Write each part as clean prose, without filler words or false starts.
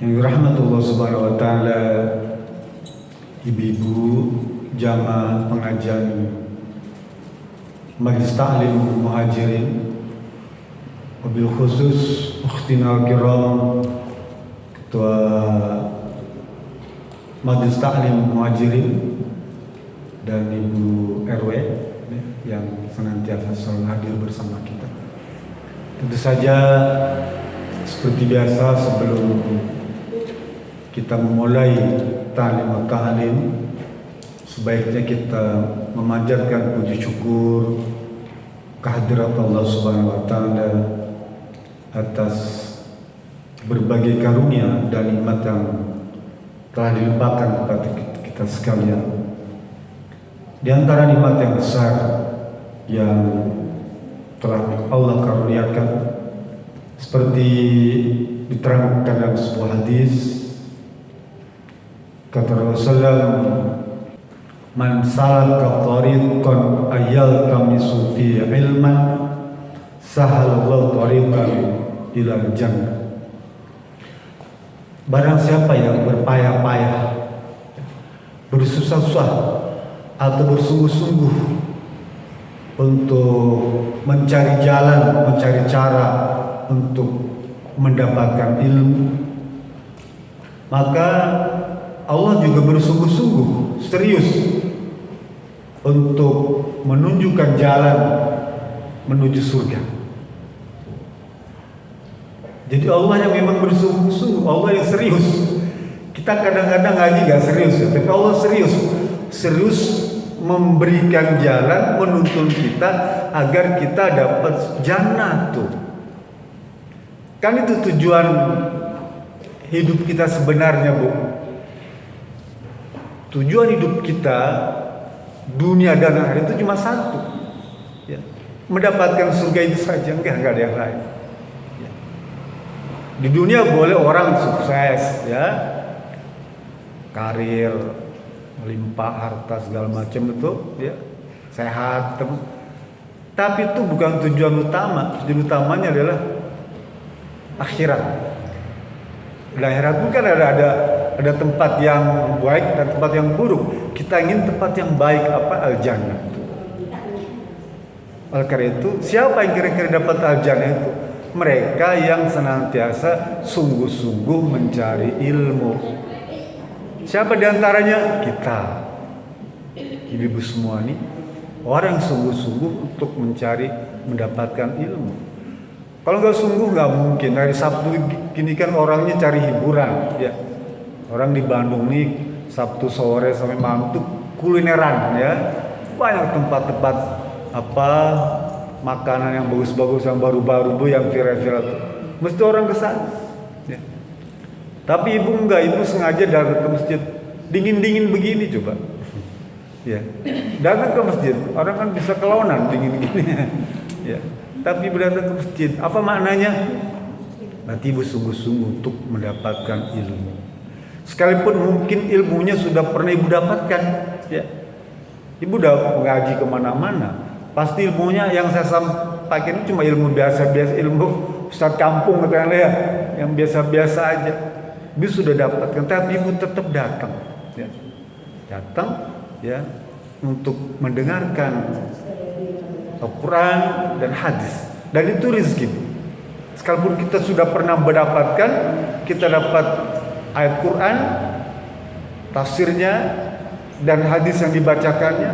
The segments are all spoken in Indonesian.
Yang dirahmati Allah Subhanahu wa taala, ibu-ibu jamaah pengajian Majelis Ta'lim Muhajirin, wabil khusus ukhtina kiram Ketua Majelis Ta'lim Muhajirin dan Ibu RW yang senantiasa selalu hadir bersama kita. Tentu saja seperti biasa, sebelum kita memulai ta'lim, sebaiknya kita memanjatkan puji syukur kehadirat Allah Subhanahu wa taala atas berbagai karunia dan nikmat yang telah dilimpahkan kepada kita sekalian. Di antara nikmat yang besar yang telah Allah karuniakan, seperti diterangkan dalam sebuah hadis, kata Rasulullah, man salaka tariqan yaltamisu fi ilman sahalallahu tariqan ilal jannah. Barang siapa yang berpayah-payah, bersusah-susah atau bersungguh-sungguh untuk mencari jalan, mencari cara untuk mendapatkan ilmu, maka Allah juga bersungguh-sungguh serius untuk menunjukkan jalan menuju surga. Jadi Allah yang memang bersungguh-sungguh, Allah yang serius. Kita kadang-kadang ngaji gak serius ya, tapi Allah serius memberikan jalan, menuntun kita agar kita dapat jannah tuh. Kan itu tujuan hidup kita sebenarnya, Bu. Tujuan hidup kita dunia dan akhirat itu cuma satu, ya, mendapatkan surga itu saja, enggak ada yang lain. Ya. Di dunia boleh orang sukses, ya, karir, melimpah harta segala macam itu, ya, sehat, tapi itu bukan tujuan utama. Tujuan utamanya adalah akhirat. Di akhirat bukan ada tempat yang baik dan tempat yang buruk. Kita ingin tempat yang baik, apa? Al-Jannah. Oleh karena itu, siapa yang kira-kira dapat Al-Jannah itu? Mereka yang senantiasa sungguh-sungguh mencari ilmu. Siapa diantaranya? Kita, ibu-ibu semua nih, orang yang sungguh-sungguh untuk mencari, mendapatkan ilmu. Kalau nggak sungguh nggak mungkin. Hari Sabtu gini kan orangnya cari hiburan, ya. Orang di Bandung nih Sabtu sore sampai malam tuh kulineran, ya. Banyak tempat-tempat apa makanan yang bagus-bagus, yang baru-baru, yang viral-viral. Mesti orang kesana. Ya. Tapi ibu enggak, ibu sengaja datang ke masjid dingin-dingin begini coba. Ya. Datang ke masjid, orang kan bisa kelaunan dingin gini. Ya. Tapi datang ke masjid, apa maknanya? Berarti ibu sungguh-sungguh untuk mendapatkan ilmu. Sekalipun mungkin ilmunya sudah pernah ibu dapatkan, ya. Ibu udah ngaji kemana-mana, pasti ilmunya yang saya sampaikan cuma ilmu biasa-biasa, ilmu ustadz kampung katanya, ya, yang biasa-biasa aja. Ibu sudah dapatkan, tapi ibu tetap datang, ya. Datang, ya, untuk mendengarkan Al-Quran dan hadis, dan itu rezeki. Sekalipun kita sudah pernah mendapatkan, kita dapat ayat Quran, tafsirnya dan hadis yang dibacakannya,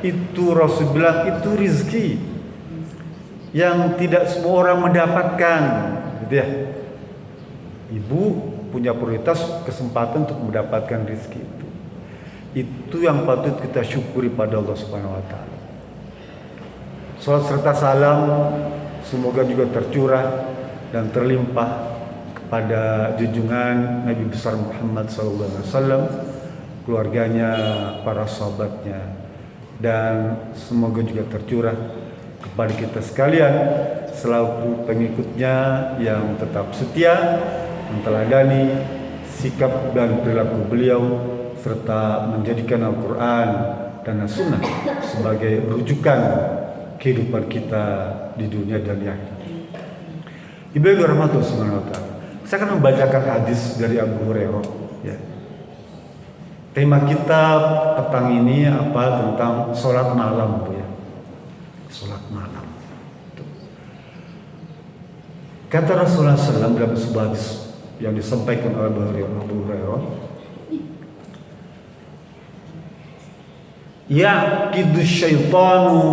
itu Rasul bilang itu rezeki yang tidak semua orang mendapatkan, gitu ya. Ibu punya prioritas kesempatan untuk mendapatkan rezeki itu. Itu yang patut kita syukuri pada Allah Subhanahu wa taala. Salat serta salam semoga juga tercurah dan terlimpah kepada junjungan Nabi besar Muhammad SAW, keluarganya, para sahabatnya, dan semoga juga tercurah kepada kita sekalian selaku pengikutnya yang tetap setia, menteladani sikap dan perilaku beliau, serta menjadikan Al-Quran dan As-Sunnah sebagai rujukan kehidupan kita di dunia dan di akhirat. Ibu rahmatullah subhanahu wa ta'ala. Saya akan membacakan hadis dari Abu Hurairah. Ya. Tema kita petang ini apa? Tentang sholat malam, Bu ya. Sholat malam. Kata Rasulullah SAW dalam sebuah hadis yang disampaikan oleh Abu Hurairah, yaqidu syaitanu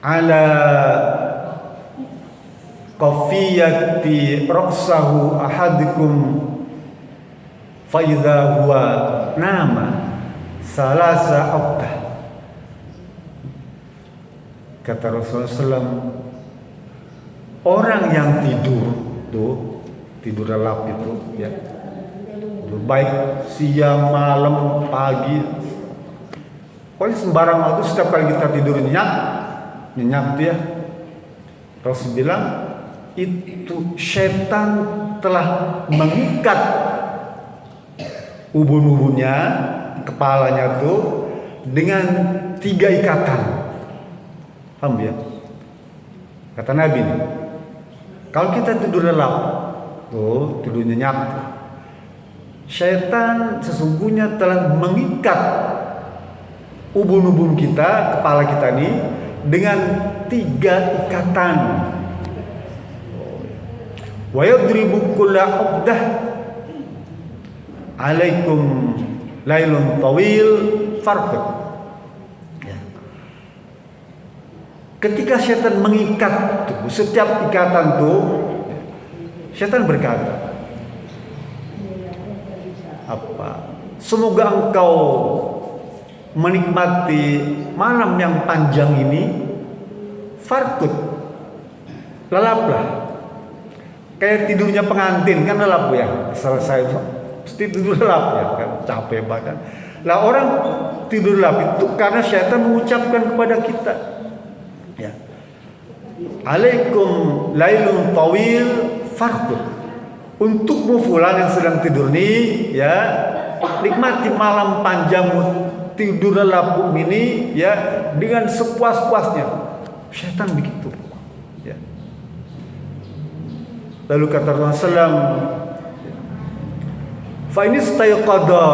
ala qafiyati raqsahu ahadikum fa idza huwa nama salasa uqdah. Kata Rasulullah SAW, orang yang tidur lelap itu ya, baik siang, malam, pagi, pokoknya sembarang waktu, setiap kali kita tidur nyenyak dia, Rasul bilang itu setan telah mengikat ubun-ubunnya, kepalanya tuh dengan 3 ikatan. Paham ya? Kata Nabi nih, kalau kita tidur lelap, tidur nyenyak, syaitan sesungguhnya telah mengikat ubun-ubun kita, kepala kita nih, dengan 3 ikatan. Wa yadribu kulla uqdah alaikum lailun tawil farqud. Ya. Ketika syaitan mengikat tubuh, setiap ikatan tuh syaitan berkata, semoga engkau menikmati malam yang panjang ini, farqud, lelaplah. Kayak tidurnya pengantin kan lelap ya, selesai pasti tidur lelap ya kan, capek badan. Lah orang tidur lelap itu karena syaitan mengucapkan kepada kita, ya, alaikum lailun tawil farqud. Untukmu fulan yang sedang tidur nih, ya, nikmati malam panjang tidur lelap ini ya dengan sepuas-puasnya. Syaitan begitu. Ya. Lalu kata Rasulullah, fa in istayqadha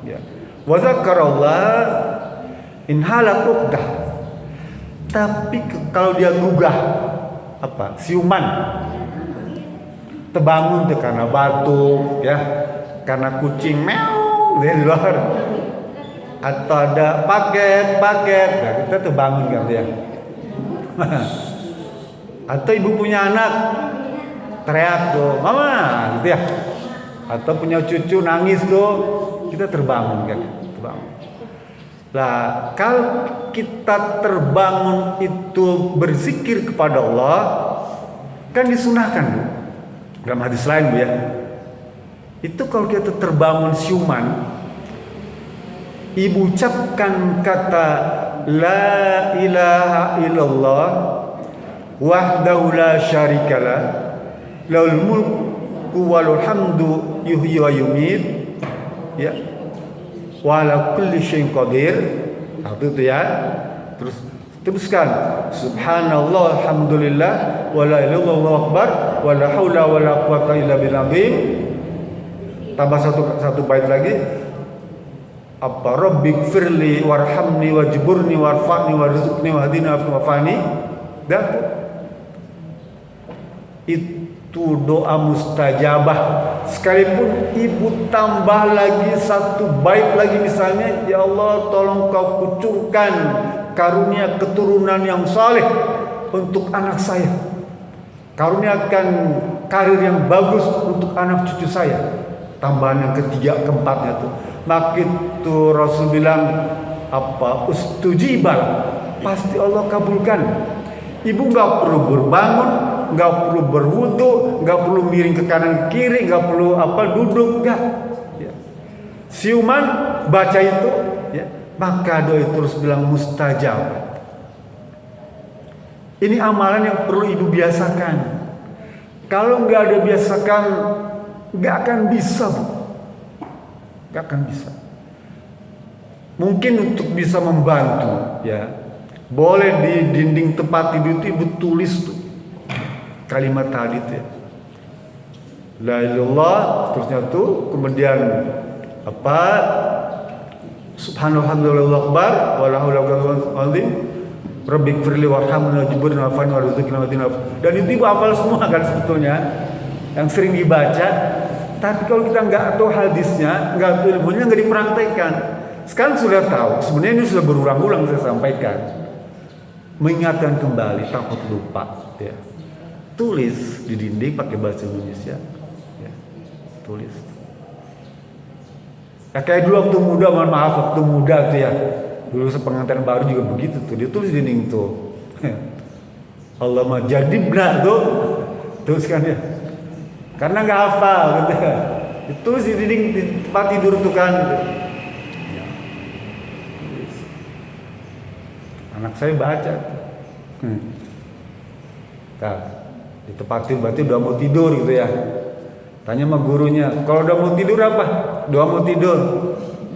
ya wa dzakarallah in halak uqdah. Tapi kalau dia gugah siuman, terbangun tuh karena batuk ya, karena kucing meow dari luar, atau ada paket, nah kita terbangun kan dia. Atau ibu punya anak teriak tuh, mama, gitu ya. Atau punya cucu nangis tuh, kita terbangun kan, terbangun. Lah, kalau kita terbangun itu berzikir kepada Allah, kan disunahkan tuh. Dalam hadis lain, Bu ya. Itu kalau kita terbangun siuman, ibu ucapkan kata la ilaha illallah wahdahu la syarikalah lahul mulku walul hamdu yuhyi wa yumiit ya wa ala kulli syai'in qadir. Itu ya. Teruskan subhanallah alhamdulillah wa la ilaha illallah akbar wa la haula wa la quwata illa billah. Tambah satu bait lagi, rabbighfirli warhamni wajburni warfa'ni warzuqni wahdini wa'afini. Dan itu doa mustajabah. Sekalipun ibu tambah lagi satu bait lagi, misalnya, ya Allah tolong kau kucurkan karunia keturunan yang saleh untuk anak saya, karuniakan karir yang bagus untuk anak cucu saya. Tambahan yang ketiga, keempatnya tuh, maka itu Rasul bilang ustujibal, pasti Allah kabulkan. Ibu nggak perlu berbangun, nggak perlu berwudu, nggak perlu miring ke kanan ke kiri, nggak perlu duduk, nggak. Ya. Siuman baca itu, ya, maka doa itu terus bilang mustajab. Ini amalan yang perlu ibu biasakan. Kalau nggak ada biasakan, nggak akan bisa, Bu. Nggak akan bisa. Mungkin untuk bisa membantu, ya, boleh di dinding tempat tidur itu ibu tulis tuh kalimat tadi itu ya. La ilaha illallah, terusnya tuh kemudian apa? Subhanallahu akbar wala haula wala quwwata illa Rabbik firli warhamna wajburna wa'afani warzuqna wadina. Dan itu ibu hafal semua kan sebetulnya, yang sering dibaca. Tapi kalau kita nggak tahu hadisnya, nggak tahu ilmunya, nggak dipraktekkan. Sekarang sudah tahu, sebenarnya ini sudah berulang-ulang saya sampaikan. Mengingatkan kembali, takut lupa. Ya. Tulis di dinding pakai bahasa Indonesia. Ya. Tulis. Ya, kayak dulu waktu muda, mohon maaf waktu muda tuh ya. Dulu sepengantin baru juga begitu tuh. Dia tulis di dinding tuh. Allah mah jadi benar tuh. Tuliskan ya. Karena nggak hafal gitu. Ditulis di dinding di tempat tidur tuh kan. Ya. Anak saya baca. Nah, di tempat tidur berarti udah mau tidur gitu ya. Tanya sama gurunya, kalau udah mau tidur apa? Doa mau tidur.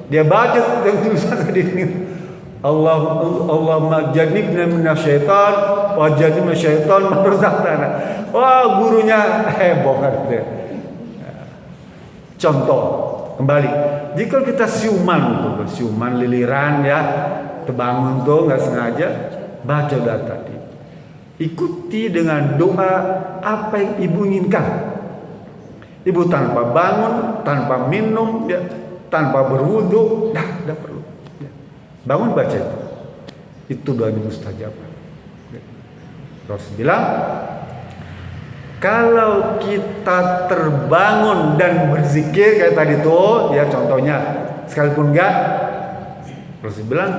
Dia baca yang tulisan tadi ini. Allahumma jannibna minasyaitan wa jannibna syaitan ma razaqtana. Wah, gurunya heboh kan. Contoh, kembali. Jika kita siuman liliran ya, terbangun tuh nggak sengaja, baca doa tadi. Ikuti dengan doa apa yang ibu inginkan. Ibu tanpa bangun, tanpa minum, ya, tanpa berwudu, dah perlu. Ya. Bangun baca itu. Itu doa mustajab. Ya. Rasul bilang, kalau kita terbangun dan berzikir kayak tadi tuh, ya contohnya, sekalipun enggak, Rasul bilang,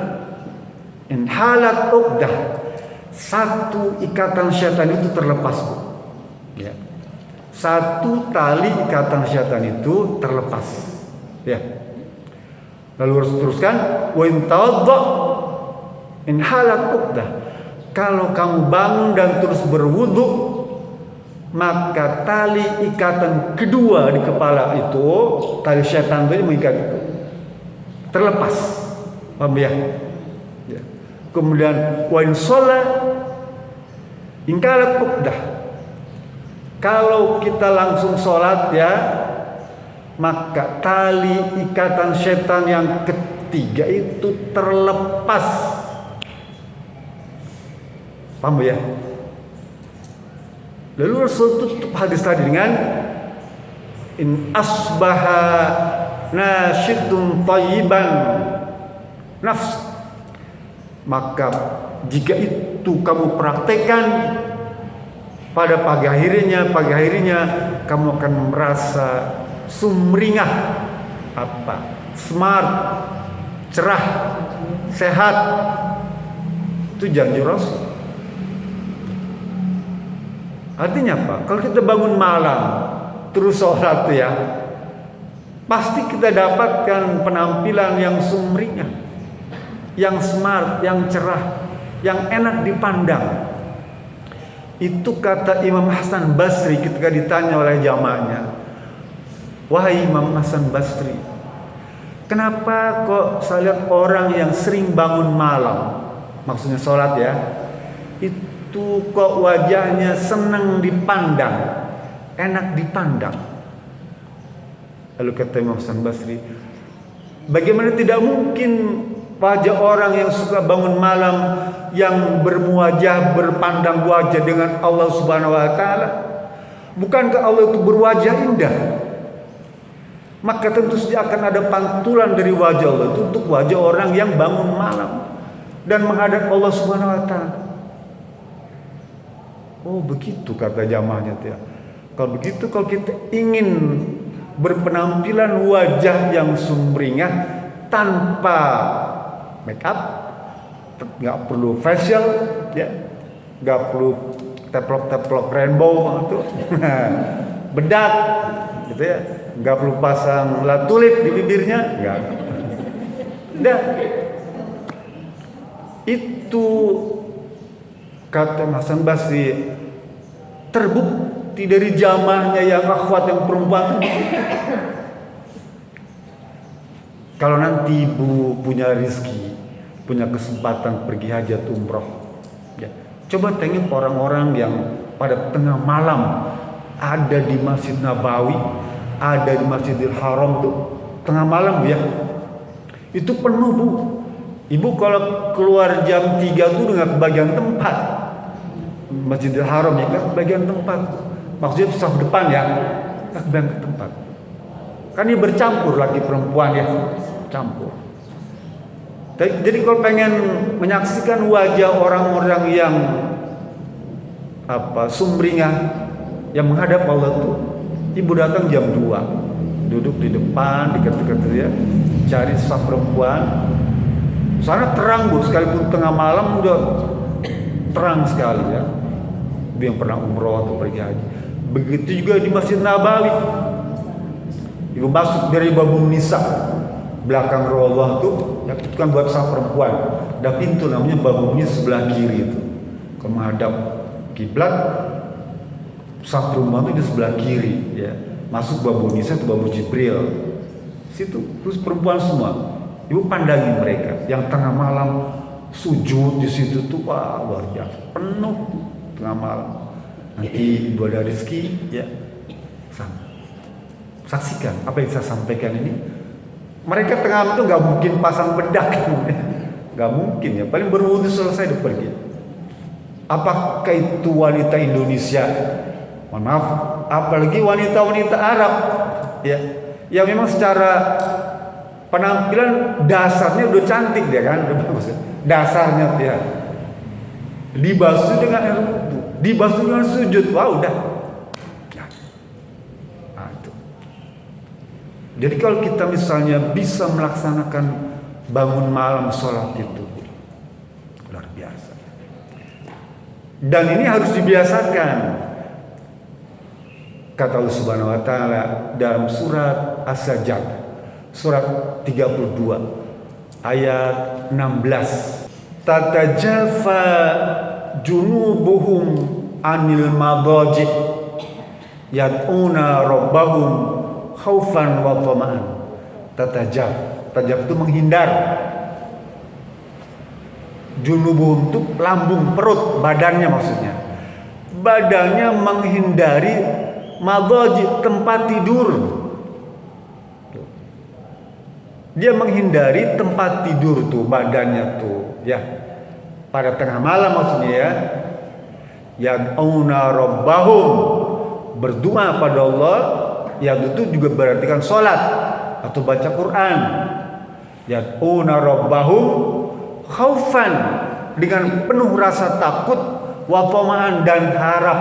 inhalat uqdah, satu ikatan syaitan itu terlepas, Bu. Ya. Satu tali ikatan syaitan itu terlepas. Ya. Lalu harus teruskan wa in tawadda in halat uqdah. Kalau kamu bangun dan terus berwudu, maka tali ikatan kedua di kepala itu, tali syaitan itu mengikat itu terlepas. Paham ya? Ya. Kemudian wa in shalat in halat uqdah. Kalau kita langsung sholat ya, maka tali ikatan setan yang ketiga itu terlepas. Paham ya? Lalu Rasul tutup hadis tadi dengan in asbaha nasyidun thayyiban nafs. Maka jika itu kamu praktekkan pada pagi harinya kamu akan merasa sumringah, smart, cerah, sehat. Itu janji Rasul. Artinya apa? Kalau kita bangun malam terus sholat ya, pasti kita dapatkan penampilan yang sumringah, yang smart, yang cerah, yang enak dipandang. Itu kata Imam Hasan Basri ketika ditanya oleh jamaahnya, wahai Imam Hasan Basri, kenapa kok saya lihat orang yang sering bangun malam, maksudnya sholat ya, itu kok wajahnya senang dipandang, enak dipandang. Lalu kata Imam Hasan Basri, bagaimana tidak mungkin wajah orang yang suka bangun malam, yang bermuajah, berpandang wajah dengan Allah Subhanahu wa taala. Bukankah Allah itu berwajah indah? Maka tentu saja akan ada pantulan dari wajah Allah itu untuk wajah orang yang bangun malam dan menghadap Allah Subhanahu wa taala. Oh, begitu kata jamaahnya ya. Kalau begitu, kalau kita ingin berpenampilan wajah yang sumringah tanpa make up, nggak perlu facial, ya, nggak perlu teplok rainbow gitu, bedak, gitu ya, nggak perlu pasang lat tulip di bibirnya, nggak. Udah, itu kata Hasan Basri terbukti dari jamaahnya yang akhwat yang perempuan. Kalau nanti ibu punya rezeki, punya kesempatan pergi hajat umroh, ya, coba tengok orang-orang yang pada tengah malam ada di Masjid Nabawi, ada di Masjidil Haram tuh tengah malam ya. Itu penuh Bu. Ibu kalau keluar jam 3 tuh dengan bagian tempat Masjidil Haram ya kan, bagian tempat. Maksudnya saf depan ya, bagian tempat. Kan ini bercampur laki perempuan ya, campur. Jadi kalau pengen menyaksikan wajah orang-orang yang sumringah yang menghadap Allah tuh, ibu datang jam 2, duduk di depan dekat-dekat ya, cari saf perempuan. Sana terang Bu, sekalipun tengah malam udah terang sekali ya. Ibu yang pernah umroh atau pergi haji. Begitu juga di Masjid Nabawi. Ibu masuk dari babun nisa, belakang Rasulullah tuh, ya itu kan buat saf perempuan. Ada pintu namanya babunnya sebelah kiri itu. Kalau menghadap kiblat, saf perempuan itu di sebelah kiri ya. Masuk babun nisa itu babun Jibril. Situ terus perempuan semua. Ibu pandangi mereka yang tengah malam sujud di situ tuh, wah luar biasa, penuh tengah malam. Nanti ibu ada rezeki ya, sama. Saksikan apa yang saya sampaikan ini. Mereka tengah itu nggak mungkin pasang bedak, nggak mungkin ya. Paling berwudu selesai udah pergi. Apakah itu wanita Indonesia? Mohon maaf, apalagi wanita-wanita Arab ya, yang memang secara penampilan dasarnya udah cantik dia kan, dasarnya dia dibasuh dengan air wudu, dibasuh dengan sujud, wah udah. Nah, itu. Jadi kalau kita misalnya bisa melaksanakan bangun malam sholat itu luar biasa. Dan ini harus dibiasakan. Kata Allah Subhanahu wa taala dalam surat As-Sajdah surat 32 ayat 16. Tatajafa junubuhum anil madaji yad'una rabbahum khaufan wa tama'an. Tajaf itu menghindar. Junubuhum itu lambung, perut, badannya maksudnya. Badannya menghindari madaji, tempat tidur. Dia menghindari tempat tidur tuh, badannya tuh ya. Pada tengah malam maksudnya ya. Yad'una rabbahum, berdoa pada Allah. Yang itu juga berarti kan sholat atau baca Quran. Yad'una rabbahum khaufan, dengan penuh rasa takut, wa tama'an, dan harap.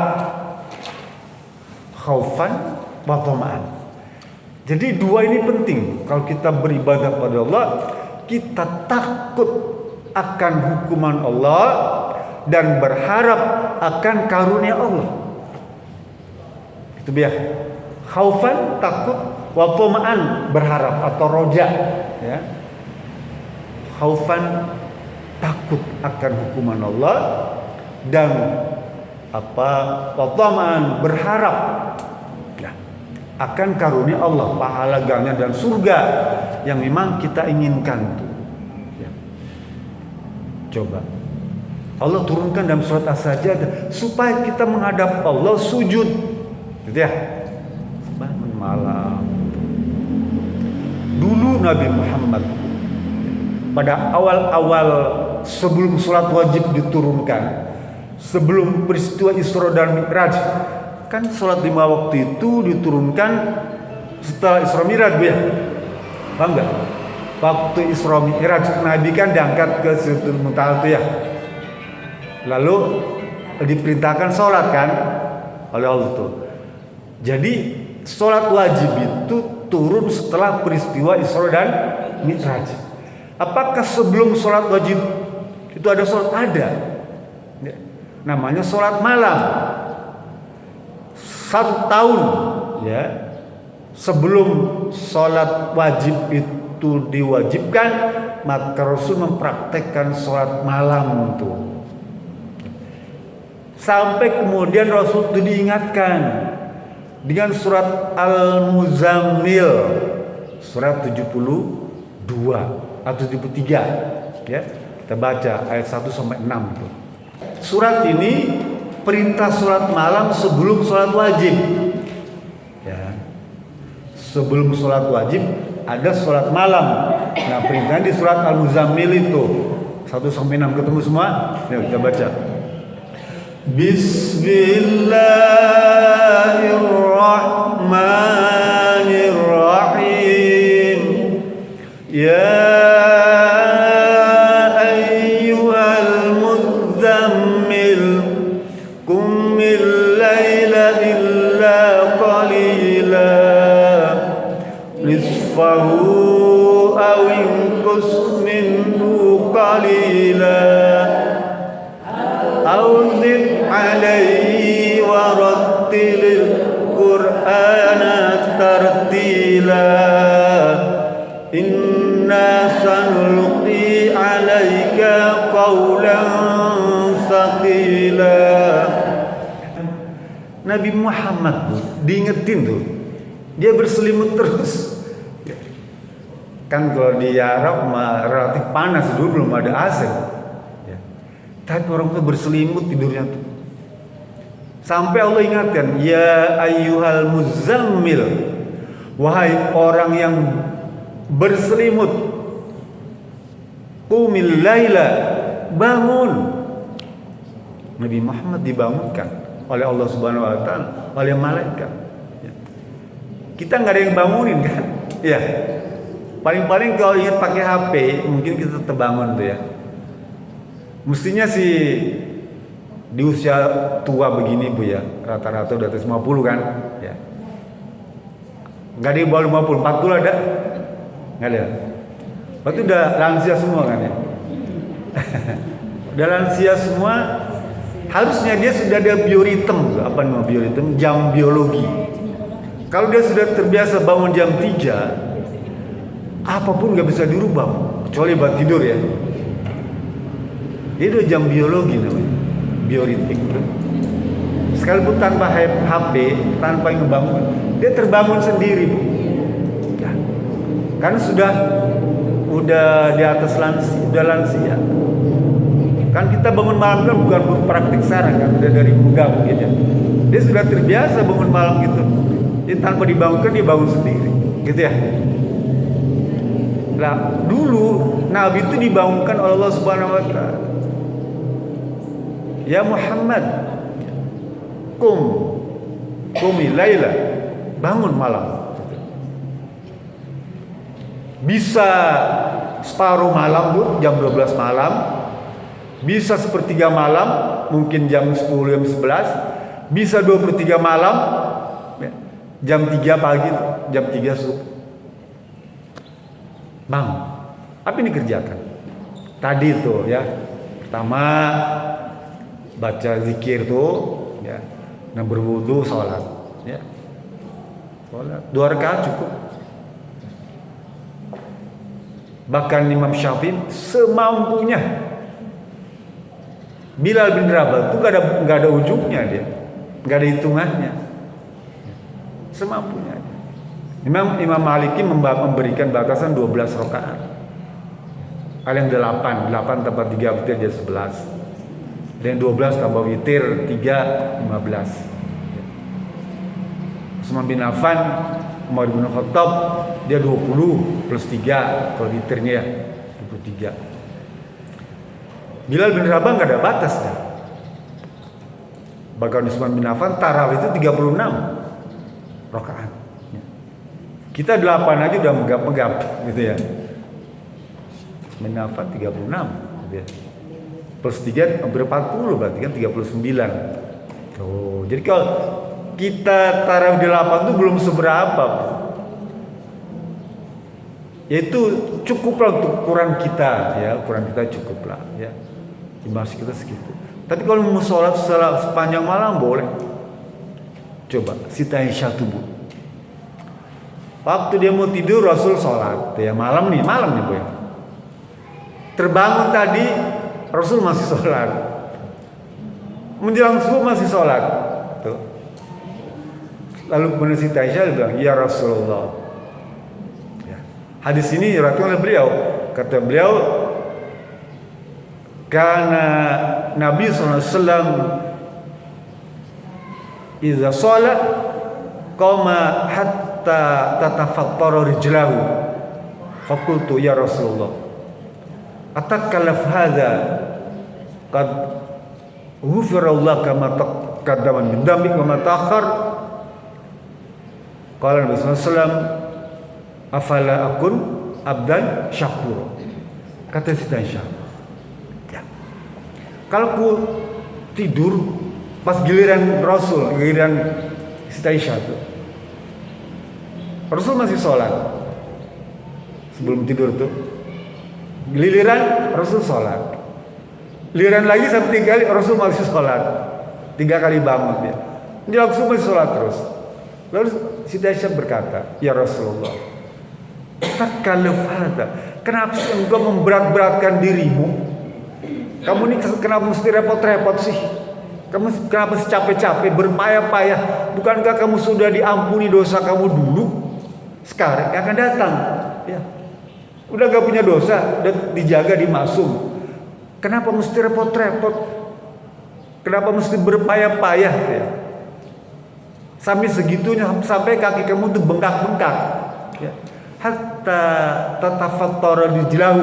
Khaufan wa tama'an. Jadi dua ini penting. Kalau kita beribadah pada Allah, kita takut akan hukuman Allah dan berharap akan karunia Allah. Itu dia. Khaufan, takut, wa tama'an, berharap atau roja ya. Khaufan, takut akan hukuman Allah, dan wa tama'an, berharap akan karunia Allah, pahala gangan dan surga yang memang kita inginkan tuh. Ya. Coba Allah turunkan dalam surat As-Sajdah supaya kita menghadap Allah sujud, gitu ya. Bangun malam. Dulu Nabi Muhammad pada awal-awal sebelum sholat wajib diturunkan, sebelum peristiwa Isra dan Mi'raj, kan sholat 5 waktu itu diturunkan setelah Isra Mi'raj ya, paham nggak? Waktu Isra Mi'raj Nabi kan diangkat ke Sidratul Muntaha itu ya, lalu diperintahkan sholat kan oleh Allah tuh. Jadi sholat wajib itu turun setelah peristiwa Isra dan Mi'raj. Apakah sebelum sholat wajib itu ada sholat? Ada, namanya sholat malam. 1 tahun ya sebelum sholat wajib itu diwajibkan, maka Rasul mempraktekkan sholat malam itu. Sampai kemudian Rasul itu diingatkan dengan surat Al-Muzammil, surat 72 atau 73 ya. Kita baca ayat 1 sampai 6 itu. Surat ini perintah sholat malam sebelum sholat wajib. Ya. Sebelum sholat wajib ada sholat malam. Nah, perintahnya di surat Al-Muzammil itu 1-6 ketemu semua. Yuk kita baca. Bismillahirrahmanirrahim. Ya nisfahu aw inqus minhu qalila aw zid alayhi wa rattilil qur'ana tartila inna sanulqi alayka qawlan thaqila. Nabi Muhammad diingetin tuh, dia berselimut terus. Kan kalau di Arab relatif panas, dulu belum ada AC. Ya. Tapi orang tuh berselimut tidurnya tuh. Sampai Allah ingatkan, ya ayyuhal muzammil, wahai orang yang berselimut, qumil laila, bangun. Nabi Muhammad dibangunkan oleh Allah Subhanahu wa taala, oleh malaikat. Ya. Kita nggak ada yang bangunin kan? Ya. Paling-paling kalau ingat pakai HP, mungkin kita terbangun tuh ya. Mestinya sih di usia tua begini Bu ya, rata-rata udah atas 50 kan, ya. Nggak ada yang bawah 50, 40 ada? Nggak ada. Berarti udah lansia semua kan ya? Udah lansia semua, harusnya dia sudah ada bioritem, apa namanya bioritem? Jam biologi. Kalau dia sudah terbiasa bangun jam 3, apapun nggak bisa dirubah kecuali buat tidur ya. Dia udah jam biologi namanya, bioritmik. Sekalipun tanpa HP, tanpa ngebangun, dia terbangun sendiri Bu. Ya. Karena udah di atas lansia. Kan kita bangun malam kan bukan praktik sarang kan, udah dari muda mungkin ya. Dia sudah terbiasa bangun malam gitu. Jadi tanpa dibangunkan dia bangun sendiri, gitu ya. Nah, dulu Nabi itu dibangunkan oleh Allah Subhanahu wa taala. Ya Muhammad, qumil laila, bangun malam. Bisa separuh malam Bu, jam 12 malam. Bisa sepertiga malam, mungkin jam 10, jam 11. Bisa 2/3 malam, jam 3 pagi, jam 3 subuh. Bangun. Apa ini kerjakan? Tadi tuh ya. Pertama baca zikir tuh ya. Dan berwudu, sholat ya. Sholat 2 rakaat cukup. Bahkan Imam Syafi'i semampunya. Bilal bin Rabah itu gak ada ujungnya dia. Gak ada hitungannya. Semampunya. Imam Maliki memberikan batasan 12 rakaat. Ada yang 8 tambah 3 witir jadi 11. Dan 12 tambah witir 3, 15. Utsman bin Affan, Umar bin Khattab, dia 20 plus 3 kalau witirnya ya 23. Bilal bin Rabah nggak ada batas dah. Bahkan Utsman bin Affan tarawih itu 36 rakaat. Kita 8 aja udah megap-megap gitu ya. Menafat 36 gitu ya. Plus 3 hampir 40 berarti kan 39. Oh, jadi kalau kita taruh di 8 itu belum seberapa. Yaitu cukuplah untuk ukuran kita ya, ukuran kita cukuplah ya. Masih kita segitu. Tapi kalau mau sholat sepanjang malam boleh. Coba Siti Aisyah tubuh. Waktu dia mau tidur Rasul sholat ya, malam nih Bu ya. Terbangun tadi Rasul masih sholat, menjelang subuh masih sholat tuh. Lalu kemudian Siti Aisyah bilang, ya Rasulullah ya. Hadis ini diriwayatkan oleh beliau. Kata beliau, karena Nabi SAW idza shalla qama hatta tatafattara rijlahu faqultu ya Rasulullah atakallaf hadza qad ghufira laka ma taqaddama min dhanbika wa ma ta'akhkhar. Qala Nabi sallallahu alaihi wasallam afala akun abdan syakura. Kata Siti Aisyah, ya, kalau ku tidur pas giliran Rasul, giliran Siti Aisyah tuh, Rasul masih sholat sebelum tidur tuh, giliran Rasul sholat, giliran lagi sampai 3 kali Rasul masih sholat, 3 kali bangun dia, dia Rasul masih sholat terus. Lalu Siti Aisyah berkata, ya Rasulullah, takalluf hadza, kenapa engkau memberat-beratkan dirimu? Kamu ini kenapa mesti repot-repot sih? Kamu kenapa mesti capek-capek, berpayah-payah? Bukankah kamu sudah diampuni dosa kamu dulu? Sekarang yang akan datang, ya. Udah gak punya dosa, udah dijaga, dimaksum. Kenapa mesti repot-repot? Kenapa mesti berpayah-payah? Ya? Sampai segitunya, sampai kaki kamu tuh bengkak-bengkak. Ya. Hatta tatafattara rijlahu,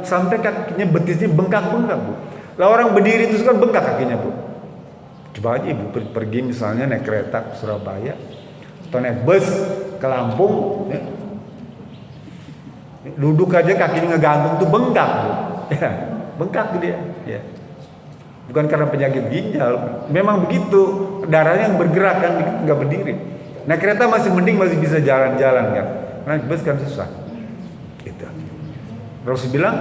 sampai kakinya betisnya bengkak-bengkak, Bu. Lah orang berdiri itu kan bengkak kakinya, Bu. Coba aja Ibu pergi misalnya naik kereta ke Surabaya atau naik bus ke Lampung, ya. Duduk aja kakinya ngegantung tuh bengkak, Bu. Ya, bengkak dia, ya. Bukan karena penyakit ginjal, memang begitu, darahnya yang bergerak kan, nggak berdiri. Naik kereta masih mending, masih bisa jalan-jalan kan. Naik bus kan susah. Gitu. Rasul bilang,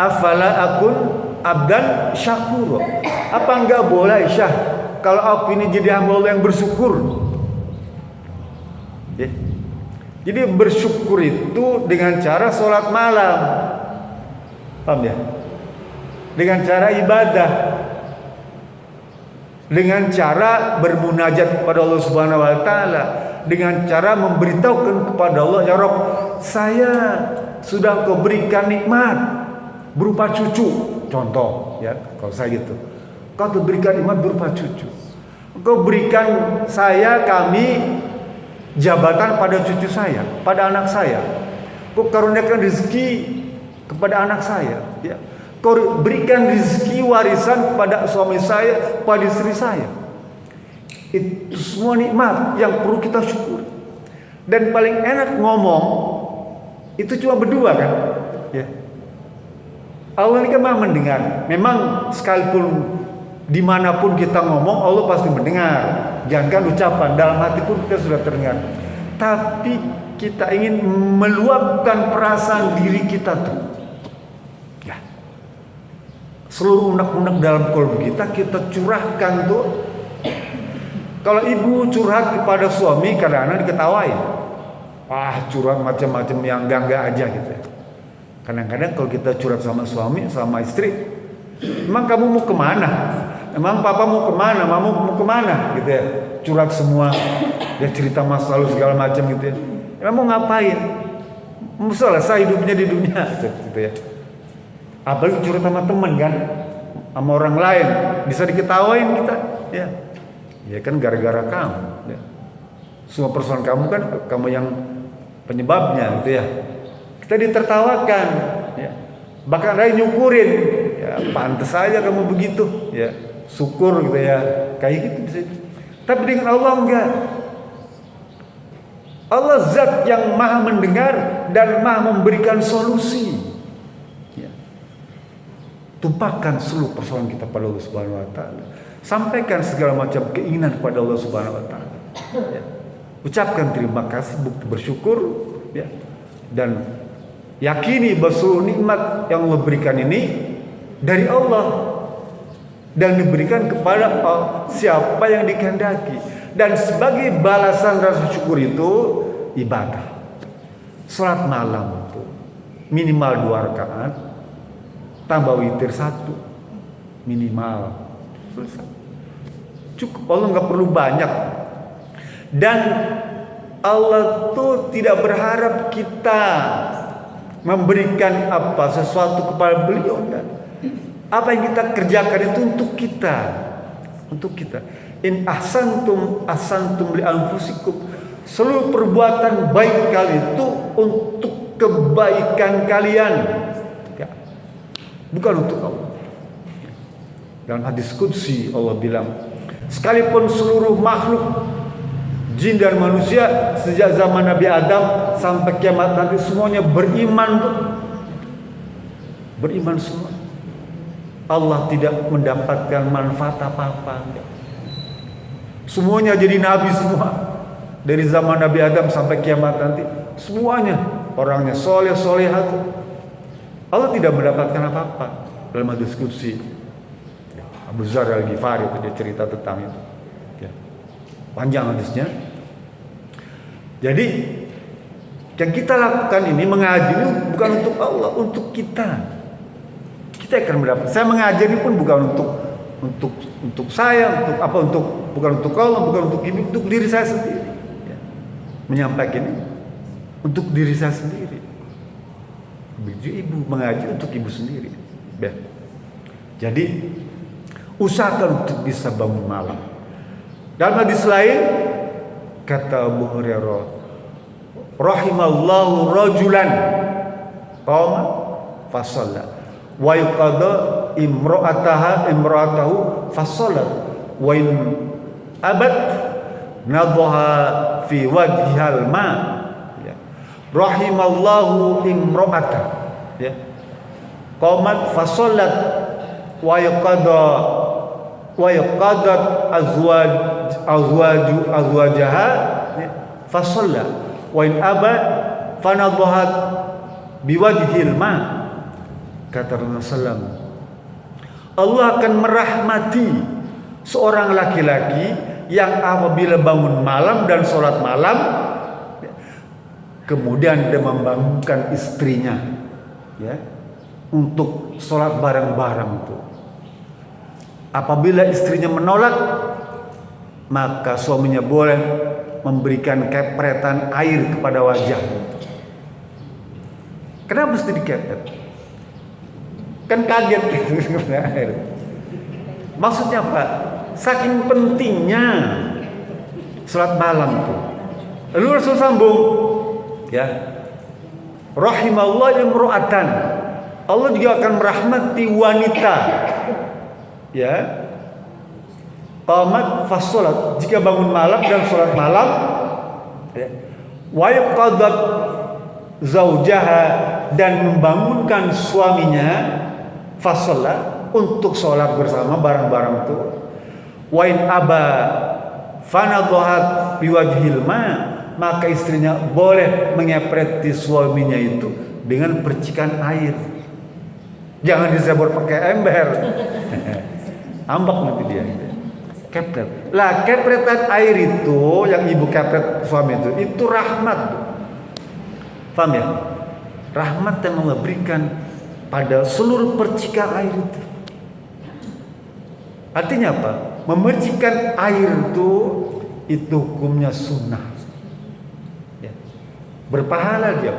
afala akun abdan syakuro. Apa enggak boleh Aisyah kalau aku ini jadi hamba Allah yang bersyukur? Ya. Jadi bersyukur itu dengan cara sholat malam, paham ya? Dengan cara ibadah, dengan cara bermunajat kepada Allah Subhanahu wa taala, dengan cara memberitahukan kepada Allah, ya Rabb, saya sudah Kau berikan nikmat berupa cucu. Contoh, ya, kalau saya gitu, Kau berikan nikmat berupa cucu. Kau berikan saya, kami, jabatan pada cucu saya, pada anak saya. Kau karuniakan rezeki kepada anak saya, ya. Kau berikan rezeki warisan kepada suami saya, pada istri saya. Itu semua nikmat yang perlu kita syukur. Dan paling enak ngomong itu cuma berdua kan, ya. Allah ini kan Maha mendengar. Memang sekalipun dimanapun kita ngomong, Allah pasti mendengar. Jangankan ucapan, dalam hati pun kita sudah terdengar. Tapi kita ingin meluapkan perasaan diri kita tuh, ya. Seluruh unek-unek dalam kolbu kita curahkan tuh. Kalau ibu curhat kepada suami, kadang-kadang diketawain. Wah, curhat macam-macam yang enggak aja gitu. Kadang-kadang kalau kita curhat sama suami, sama istri, emang kamu mau kemana? Emang papa mau kemana? Mama mau kemana? Gitu ya. Curhat semua, ya cerita masa lalu segala macam gitu ya. Emang mau ngapain? Mau selesai hidupnya di dunia gitu ya. Apalagi curhat sama teman kan, sama orang lain, bisa diketawain kita, ya. Ya kan gara-gara kamu, ya. Semua persoalan kamu kan kamu yang penyebabnya gitu ya. Kita ditertawakan, ya. Bahkan ada yang nyukurin, ya pantas aja kamu begitu, ya syukur gitu ya, kayak gitu bisa. Tapi dengan Allah enggak. Allah zat yang maha mendengar dan maha memberikan solusi, ya. Tumpahkan seluruh persoalan kita pada Allah Subhanahu wa taala. Sampaikan segala macam keinginan kepada Allah Subhanahu wa taala, ya. Ucapkan terima kasih, bukti bersyukur, ya. Dan yakini bahwa nikmat yang Allah berikan ini dari Allah dan diberikan kepada siapa yang dikehendaki. Dan sebagai balasan rasa syukur itu ibadah. Salat malam itu minimal 2 rakaat, tambah witir 1 minimal. Selesai. Cukup, Allah nggak perlu banyak. Dan Allah tuh tidak berharap kita memberikan sesuatu kepada beliau, enggak. Apa yang kita kerjakan itu untuk kita, In ahsantum li anfusikum. Seluruh perbuatan baik kali itu untuk kebaikan kalian, ya. Bukan untuk Allah. Dalam hadis qudsi Allah bilang, sekalipun seluruh makhluk jin dan manusia sejak zaman Nabi Adam sampai kiamat nanti semuanya beriman semua, Allah tidak mendapatkan manfaat apa-apa. Semuanya jadi nabi semua. Dari zaman Nabi Adam sampai kiamat nanti semuanya orangnya soleh-solehah. Allah tidak mendapatkan apa-apa. Dalam hadis qudsi Abu Dzar Al-Ghifari itu dia cerita tentang itu, ya. Panjang hadisnya. Jadi yang kita lakukan ini, mengaji ini bukan untuk Allah, untuk kita. Kita akan mendapat. Saya mengajar ini pun bukan untuk saya, bukan untuk Allah, bukan untuk ibu, untuk diri saya sendiri. Ya. Menyampaikan ini untuk diri saya sendiri. Begitu ibu mengaji untuk ibu sendiri. Ya. Jadi usahakan untuk bisa bangun malam. Dalam hadis lain kata Abu Hurairah, rahimallahu rajulan qama fasalla wa yuqada imra'atahu fasalat wa in abad nadhaha fi wajhihal ma, ya. Rahimallahu imra'ata, ya, qamat fasalat wa yuqadat azwajaha, ya, fasalla wa in abad fanadhahat biwajhil ma. Kata Rasulullah SAW, Allah akan merahmati seorang laki-laki yang apabila bangun malam dan sholat malam, kemudian dia membangunkan istrinya, ya, untuk sholat bareng-bareng tuh. Apabila istrinya menolak, maka suaminya boleh memberikan kepretan air kepada wajah. Kenapa mesti dikepret? Kan kaget air. Maksudnya apa? Saking pentingnya salat malam tuh. Lalu Rasul sambung, ya, rahimallahu imra'atan. Allah juga akan merahmati wanita, ya, qamat fasolat, jika bangun malam dan sholat malam, ya, wa yuqadat zaujaha, dan membangunkan suaminya, fasolat, untuk sholat bersama bareng-bareng itu, wa in aba fanadhahat biwajhil ma, maka istrinya boleh mengepreti suaminya itu dengan percikan air. Jangan disebut pakai ember. Ambak nanti dia. Kepret. Lah, kepretan air itu yang ibu kepret suami itu rahmat. Paham ya? Rahmat yang memberikan pada seluruh percikan air itu. Artinya apa? Memercikan air itu hukumnya sunnah. Ya. Berpahala dia.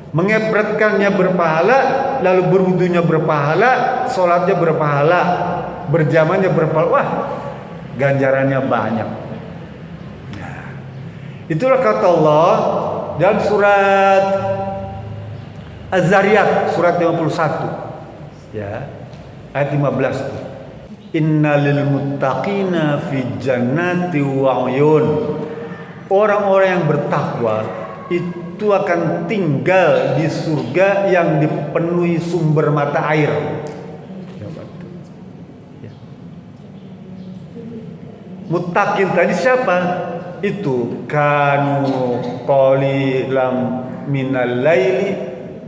Mengepretkannya berpahala, lalu berwudunya berpahala, sholatnya berpahala, berjamaahnya berpahala. Wah, ganjarannya banyak. Nah, itulah kata Allah dalam surat Az-Zariyat surat 51, ya, ayat 15. Innalil muttaqina fi jannati wa uyun. Orang-orang yang bertakwa itu akan tinggal di surga yang dipenuhi sumber mata air. Ya. Muttaqin tadi siapa? Itu kanu qalilam minal laili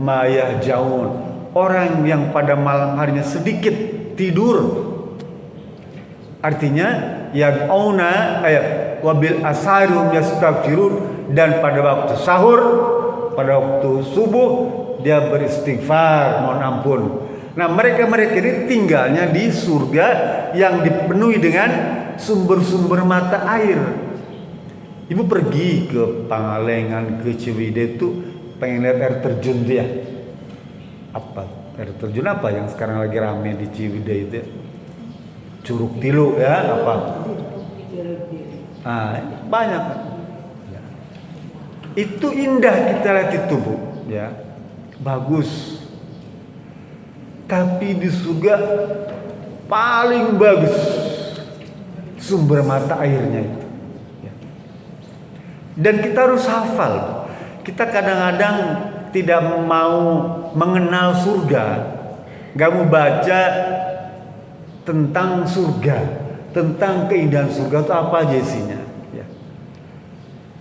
ma yahjaun. Orang yang pada malam harinya sedikit tidur. Artinya yad'una wabil asarum yastaghfirun, dan pada waktu sahur, pada waktu subuh dia beristighfar, mohon ampun. Nah, mereka ini tinggalnya di surga yang dipenuhi dengan sumber-sumber mata air. Ibu pergi ke Pangalengan, ke Ciwidey itu pengen lihat air terjun dia. Apa? Air terjun apa yang sekarang lagi rame di Ciwidey itu? Curug Tilu ya, apa? Nah, banyak. Ya. Itu indah kita lihat itu, Bu, ya. Bagus. Tapi di surga paling bagus sumber mata airnya itu. Ya. Dan kita harus hafal. Kita kadang-kadang tidak mau mengenal surga, gak mau baca tentang surga, tentang keindahan surga itu apa aja isinya, ya.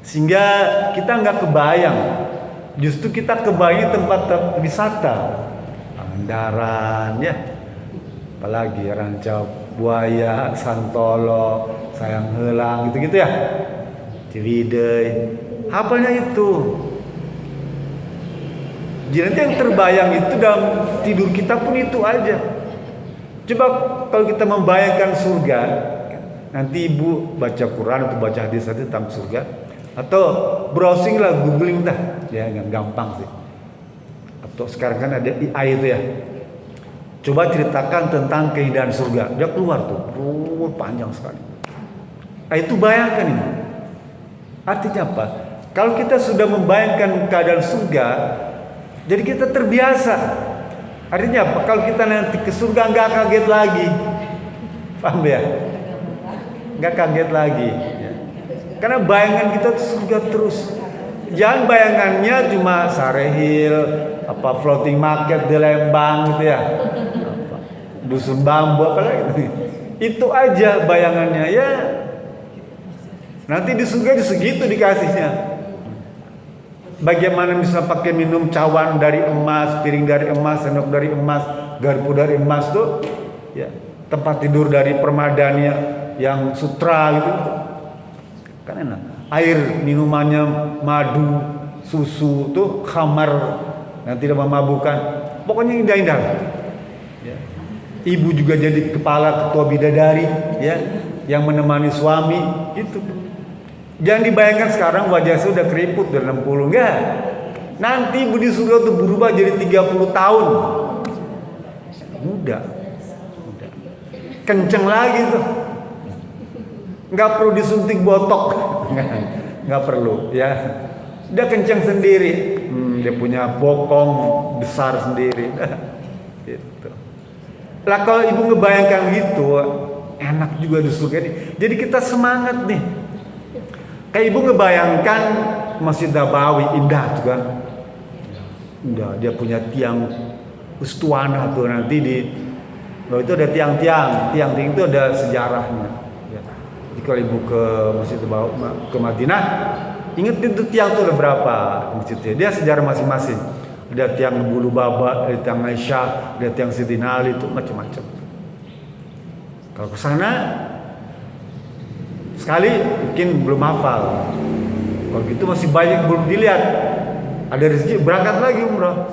Sehingga kita nggak kebayang, justru kita kebayang tempat wisata, Pangandaran, ya, apalagi Ranca Buaya, Santolo, Sayang Heulang, gitu-gitu ya, Ciwidey, hafalnya itu. Jadi nanti yang terbayang itu dalam tidur kita pun itu aja. Coba kalau kita membayangkan surga, nanti ibu baca Quran atau baca hadis tentang surga, atau browsing lah, googling dah, ya gampang sih. Atau sekarang kan ada AI itu ya. Coba ceritakan tentang keindahan surga, dia keluar tuh, panjang sekali. Itu bayangkan ini. Artinya apa? Kalau kita sudah membayangkan keadaan surga, jadi kita terbiasa. Artinya apa? Kalau kita nanti ke surga nggak kaget lagi, paham ya? Nggak kaget lagi, ya. Karena bayangan kita tuh surga terus. Jangan bayangannya cuma Sarehil, apa floating market di Lembang gitu ya, apa, dusun bambu apa lagi. Itu aja bayangannya ya. Nanti di surga segitu dikasihnya. Bagaimana bisa pakai minum cawan dari emas, piring dari emas, sendok dari emas, garpu dari emas tuh, ya, tempat tidur dari permadani yang sutra gitu, kan enak. Air minumannya madu, susu tuh khamar, yang tidak memabukkan, pokoknya indah-indah. Ya. Ibu juga jadi kepala ketua bidadari, ya, yang menemani suami, gitu. Jangan dibayangkan sekarang wajah saya udah keriput udah 60, enggak. Nanti budi surga tuh berubah jadi 30 tahun. Muda. Kenceng lagi tuh. Enggak perlu disuntik botok. Enggak perlu, ya. Dia kenceng sendiri. Dia punya bokong besar sendiri. Gitu. Lah kalau ibu ngebayangkan gitu, enak juga di surga ini. Jadi kita semangat nih. Kayak ibu ngebayangkan Masjid Nabawi indah tuh kan, indah. Dia punya tiang Ustuana tuh nanti di bawah itu ada tiang-tiang itu ada sejarahnya. Ya. Jadi kalau ibu ke Masjid Nabawi ke Madinah, inget itu tiang tuh ada berapa masjidnya. Dia sejarah masing-masing. Ada tiang Bulu Baba, ada tiang Aisyah, ada tiang Siti Ali itu macam-macam. Kalau ke sana sekali mungkin belum hafal, kalau gitu masih banyak belum dilihat, ada rezeki berangkat lagi umrah,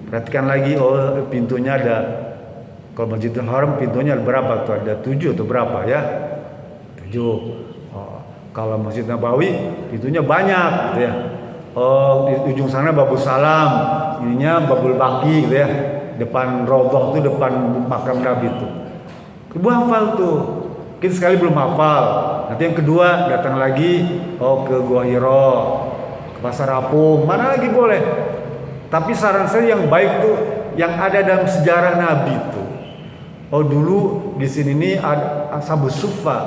perhatikan lagi, oh pintunya ada, kalau Masjidil Haram pintunya ada berapa tuh, ada 7 atau berapa ya, 7. Oh, kalau Masjid Nabawi pintunya banyak gitu ya, oh di ujung sana Babul Salam, ininya Babul Baki gitu ya, depan Raudhah tuh depan makam Nabi tuh, ibu hafal tuh. Mungkin sekali belum hafal. Nanti yang kedua datang lagi, oh ke Gua Hiro, ke Pasar Apung, mana lagi boleh. Tapi saran saya yang baik tuh yang ada dalam sejarah Nabi tuh. Oh dulu di sini nih ada Ashabus Suffa,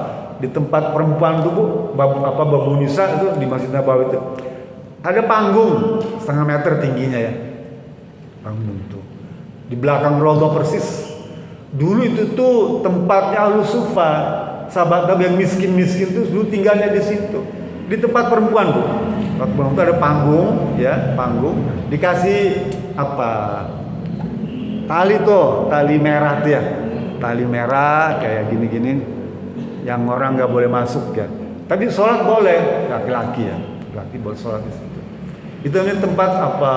di tempat perempuan tuh Bu, Babu Nisa itu di Masjid Nabawi itu. Ada panggung 1,5 meter tingginya ya. Panggung tuh. Di belakang Raudhah persis. Dulu itu tuh tempatnya Ahlus Suffa, sahabat Nabi yang miskin-miskin tuh dulu tinggalnya di situ. Di tempat perempuan, Bu. Tempat perempuan itu ada panggung, ya, panggung. Dikasih apa? Tali tuh, tali merah tuh ya. Tali merah kayak gini-gini yang orang nggak boleh masuk ya. Tapi sholat boleh, laki-laki ya. Laki boleh sholat di situ. Itu ini tempat apa?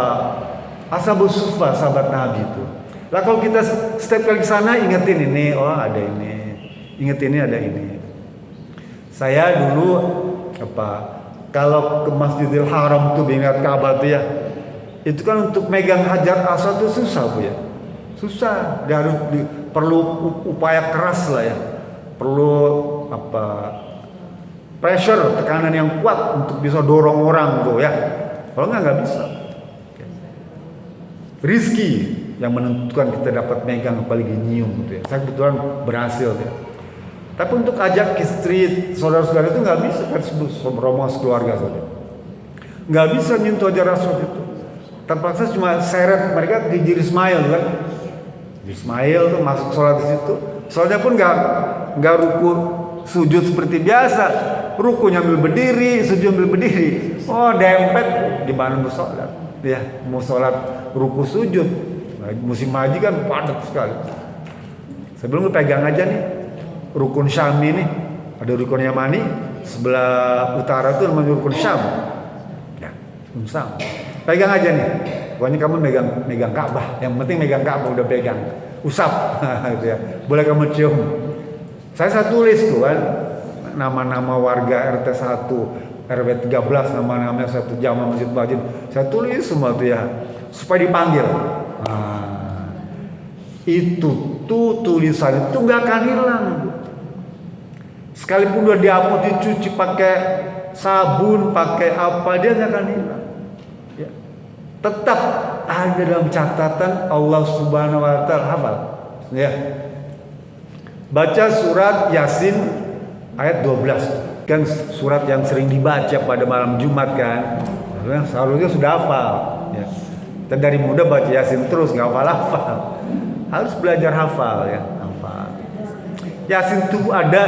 Ashabus Suffa, sahabat Nabi itu. Lah kalau kita setiap kali ke sana ingetin ini, oh ada ini, inget ini ada ini. Saya dulu apa? Kalau ke Masjidil Haram tuh ingat Ka'bah tuh ya, itu kan untuk megang Hajar Aswad tuh susah Bu ya. susah. Dia harus perlu upaya keras lah ya, perlu pressure, tekanan yang kuat untuk bisa dorong orang tuh ya. Kalau nggak bisa. Rizki yang menentukan kita dapat megang apalagi nyium gitu ya. Saya kebetulan berhasil ya. Tapi untuk ajak ke street saudara-saudara itu nggak bisa kan, romo keluarga saja. Nggak bisa nyentuh aja Rasul itu. Terpaksa cuma seret mereka ke Jir Ismail kan. Ismail tuh masuk sholat di situ. Sholatnya pun nggak ruku sujud seperti biasa. Ruku nyambil berdiri, sujud nyambil berdiri. Oh dempet, gimana mau sholat? Ya mau sholat ruku sujud. Nah, musim haji kan padat sekali. Sebelum lu pegang aja nih rukun Syami nih, ada rukun Yamani sebelah utara tuh namanya rukun Syam. Ya, Syam. Pegang aja nih. Pokoknya kamu megang Ka'bah. Yang penting megang Ka'bah udah pegang. Usap gitu ya. Boleh kamu cium. Saya tulis tuh kan nama-nama warga RT 1, RW 13, nama-nama satu jamaah masjid. Saya tulis semua tuh ya supaya dipanggil. Nah, itu tuh tulisan itu nggak akan hilang. Sekalipun udah dihapus, dicuci pakai sabun, pakai apa, dia nggak akan hilang. Ya. Tetap ada dalam catatan Allah Subhanahu Wa Taala. Hafal, ya. Baca surat Yasin ayat 12, kan surat yang sering dibaca pada malam Jumat kan. Seharusnya sudah hafal. Ya. Kita dari muda baca Yasin terus nggak hafal. Harus belajar hafal ya, hafal. Yasin itu ada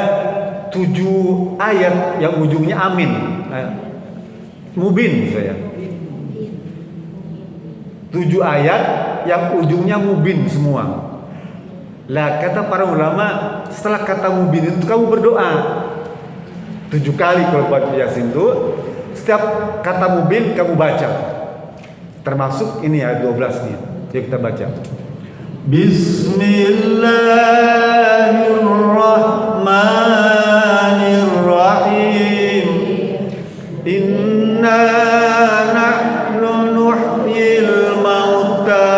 7 ayat yang ujungnya amin. Mubin saya. 7 ayat yang ujungnya mubin semua. Lah kata para ulama, setelah kata mubin itu kamu berdoa 7 kali kalau baca Yasin itu. Setiap kata mubin kamu baca. Termasuk ini ayat 12 nih. Yuk kita baca. Bismillahirrahmanirrahim. Inna nahnu nuhyil mauta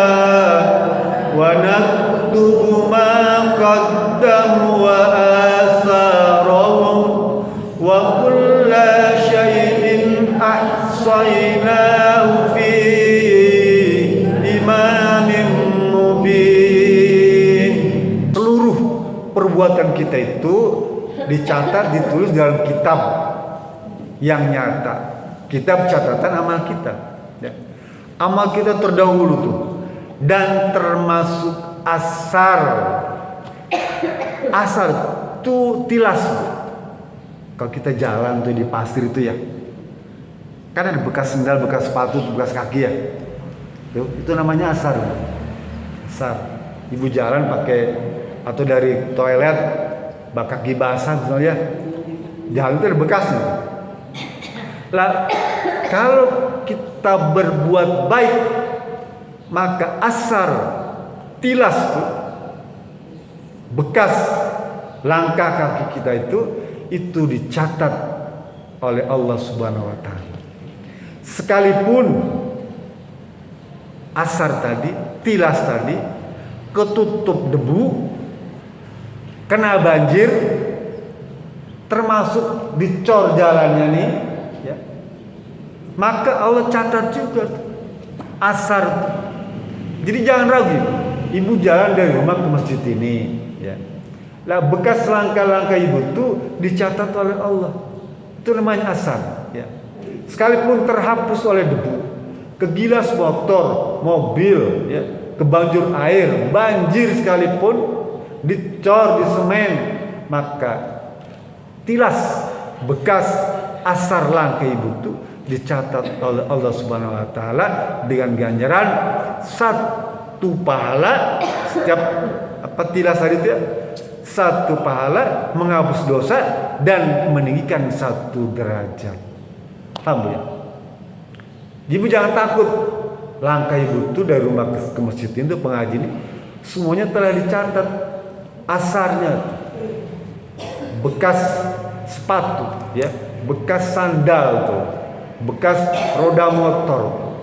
wa naktubu ma qaddamu wa atharahum wa kulla syai'in ahsaynahu fi imamin mubin. Seluruh perbuatan kita itu dicatat, ditulis dalam kitab yang nyata, kitab catatan amal kita ya. Amal kita terdahulu tuh, dan termasuk asar tuh tilas. Kalau kita jalan tuh di pasir itu ya, kan ada bekas sendal, bekas sepatu, bekas kaki ya, itu namanya asar. Ibu jalan pakai atau dari toilet kaki basah misalnya, jalan itu ada bekasnya. Lah kalau kita berbuat baik, maka asar tilas tuh, bekas langkah kaki kita itu dicatat oleh Allah Subhanahu Wa Taala. Sekalipun asar tadi, tilas tadi ketutup debu, kena banjir, termasuk dicor jalannya nih ya, maka Allah catat juga asar. Jadi jangan ragu, ibu jalan dari rumah ke masjid ini ya, lah bekas langkah-langkah ibu tuh dicatat oleh Allah, itu namanya asar ya. Sekalipun terhapus oleh debu, ke gilas motor, mobil ya, ke banjir air, banjir sekalipun dicor di semen, maka tilas bekas asar langkah ibu itu dicatat oleh Allah Subhanahu Wa Taala dengan ganjaran 1 pahala. Setiap tilas hari itu ya, 1 pahala menghapus dosa dan meninggikan 1 derajat. Paham ya? Ibu jangan takut, langkah ibu itu dari rumah ke masjid itu, pengaji ini semuanya telah dicatat asarnya, bekas sepatu ya, bekas sandal tuh, bekas roda motor,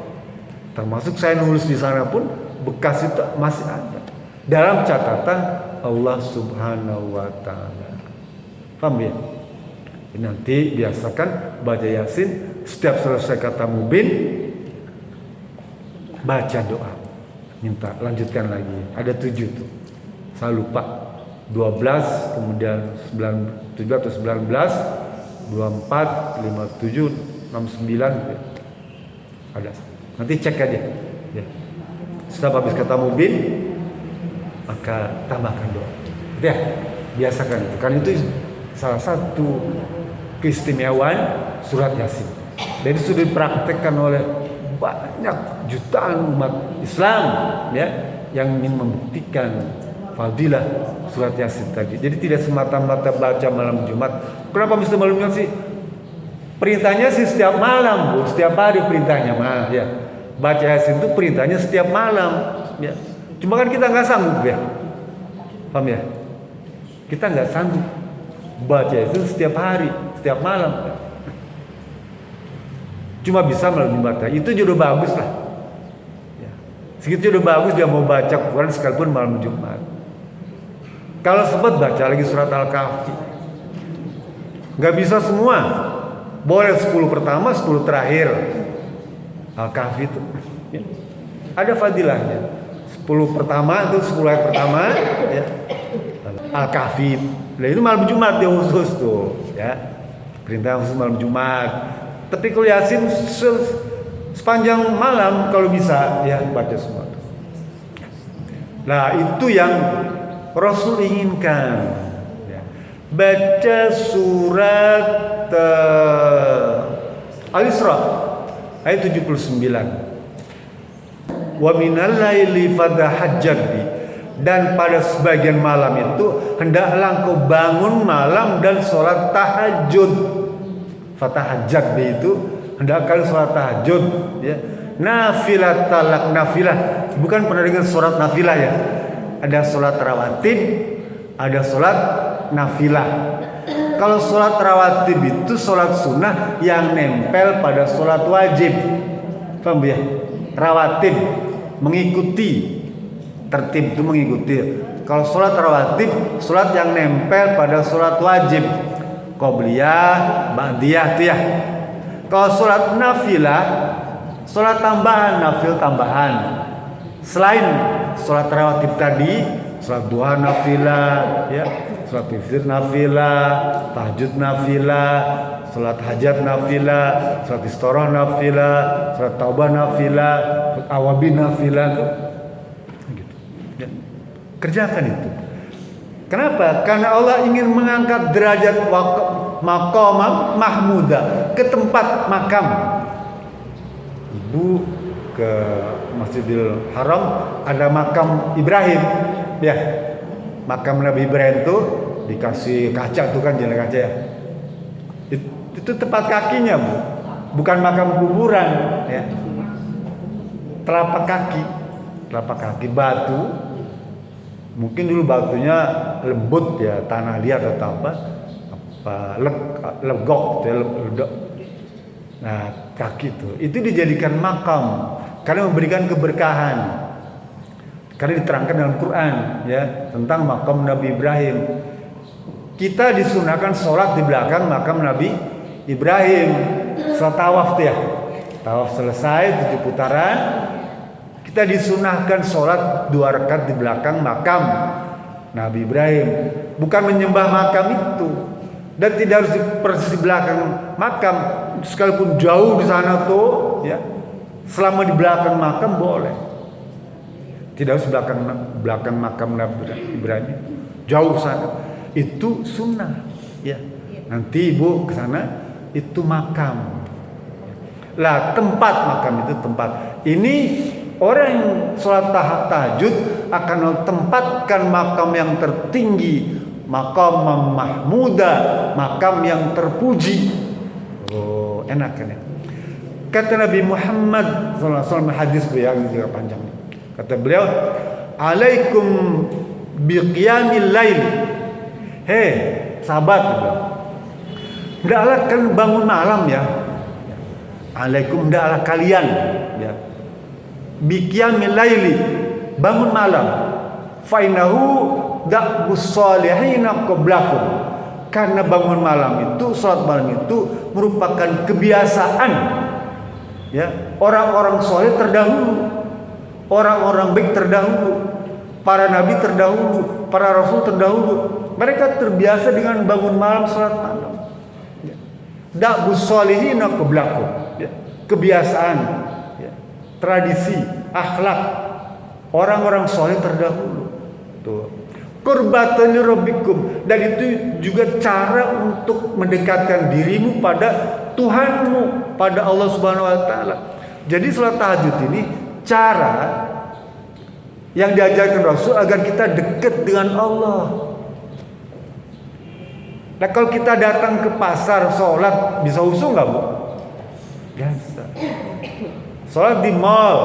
termasuk saya nulis di sana pun bekas itu masih ada. dalam catatan Allah Subhanahu wa taala. Paham ya? Nanti biasakan baca Yasin, setiap selesai kata mubin baca doa. Minta lanjutkan lagi. Ada 7 tuh. Saya lupa. 12, kemudian 9, 7 atau 19, 24, 57, 69 ya. Ada. Nanti cek aja. Ya. Setelah habis kata mubin, maka tambahkan doa. Ya, biasakan itu. Kan itu salah satu keistimewaan surat Yasin. Dan itu sudah dipraktekkan oleh banyak jutaan umat Islam ya, yang ingin membuktikan fadilah surat Yasin tadi. Jadi tidak semata-mata baca malam Jumat. Kenapa mesti malam Jumat sih? Perintahnya sih setiap malam, Bu. Setiap hari perintahnya mah ya. Baca Yasin itu perintahnya setiap malam ya. Cuma kan kita nggak sanggup ya. Paham ya? Kita nggak sanggup baca Yasin setiap hari, setiap malam. Cuma bisa malam Jumat. Itu juga bagus lah. Ya. Segitu udah bagus dia mau baca Quran sekalipun malam Jumat. Kalau sempat baca lagi surat Al-Kahfi. Gak bisa semua. Boleh 10 pertama, 10 terakhir. Al-Kahfi itu ya. Ada fadilahnya. 10 pertama itu 10 ayat pertama ya. Al-Kahfi. Nah itu malam Jumat dia khusus tuh ya. Perintah khusus malam Jumat. Tapi kalau Yasin sepanjang malam kalau bisa ya baca semua. Nah itu yang Rasul inginkan ya. Baca surat Al-Isra ayat 79. Wa minal laili fatahajjad bi, dan pada sebagian malam itu hendaklah engkau bangun malam dan sholat tahajud. Fatahajjad itu hendak kali sholat tahajud ya. Nafilah talak nafilah, bukan pernah dengar sholat nafilah ya. Ada sholat rawatib, ada sholat nafilah. Kalau sholat rawatib itu sholat sunnah yang nempel pada sholat wajib. Paham ya? Rawatib mengikuti tertib itu mengikuti. Kalau sholat rawatib sholat yang nempel pada sholat wajib. Qobliyah, ba'diyah itu ya. Kalau sholat nafilah, sholat tambahan, nafil tambahan. Selain sholat rawatib tadi, sholat duha nafilah, ya, sholat witir nafilah, tahajud nafilah, sholat hajat nafilah, sholat istirahah nafilah, sholat taubah nafilah, sholat awabin nafilah, gitu. Ya. Kerjakan itu. Kenapa? Karena Allah ingin mengangkat derajat maqam mahmuda ke tempat makam. Ibu ke Masjidil Haram ada makam Ibrahim, ya. Makam Nabi Ibrahim itu dikasih kaca tuh kan, jendela kaca ya. Itu tempat kakinya, Bu. Bukan makam kuburan, ya. Telapak kaki batu. Mungkin dulu batunya lembut ya, tanah liat atau apa legok, ledok. Nah kaki itu dijadikan makam karena memberikan keberkahan. Karena diterangkan dalam Quran ya tentang makam Nabi Ibrahim. Kita disunahkan sholat di belakang makam Nabi Ibrahim. Setelah tawaf tuh ya, tawaf selesai 7 putaran. Kita disunahkan sholat 2 rakaat di belakang makam Nabi Ibrahim. Bukan menyembah makam itu. Dan tidak harus persis di belakang makam. Sekalipun jauh di sana tuh ya. Selama di belakang makam boleh. Tidak harus belakang makam Nabi Ibrahim. Jauh sana. Itu sunnah ya. Nanti Ibu ke sana itu makam. Lah tempat makam itu tempat. Ini orang yang sholat tahajud akan tempatkan makam yang tertinggi, makam mahmuda, makam yang terpuji. Oh, enak kan ya? Kata Nabi Muhammad SAW, hadis beliau juga panjang. Kata beliau, "Alaikum biqiyamil lail." Hei, sahabat, hendaklah kan bangun malam ya. Alaikum, hendaklah kalian ya. Biqiyamil laili, bangun malam. fa innahu da'bus salihina qablakum. Karena bangun malam itu, salat malam itu merupakan kebiasaan ya orang-orang soleh terdahulu, orang-orang baik terdahulu, para nabi terdahulu, para rasul terdahulu. Mereka terbiasa dengan bangun malam, salat malam. Da'bus salihina qablakum. Kebiasaan, tradisi, akhlak orang-orang soleh terdahulu. Tuh. Qurbatan li rabbikum, dan itu juga cara untuk mendekatkan dirimu pada Tuhanmu, pada Allah Subhanahu wa taala. Jadi salat tahajud ini cara yang diajarkan Rasul agar kita dekat dengan Allah. Nah, kalau kita datang ke pasar salat bisa husu nggak, Bu? Biasa. Salat di mall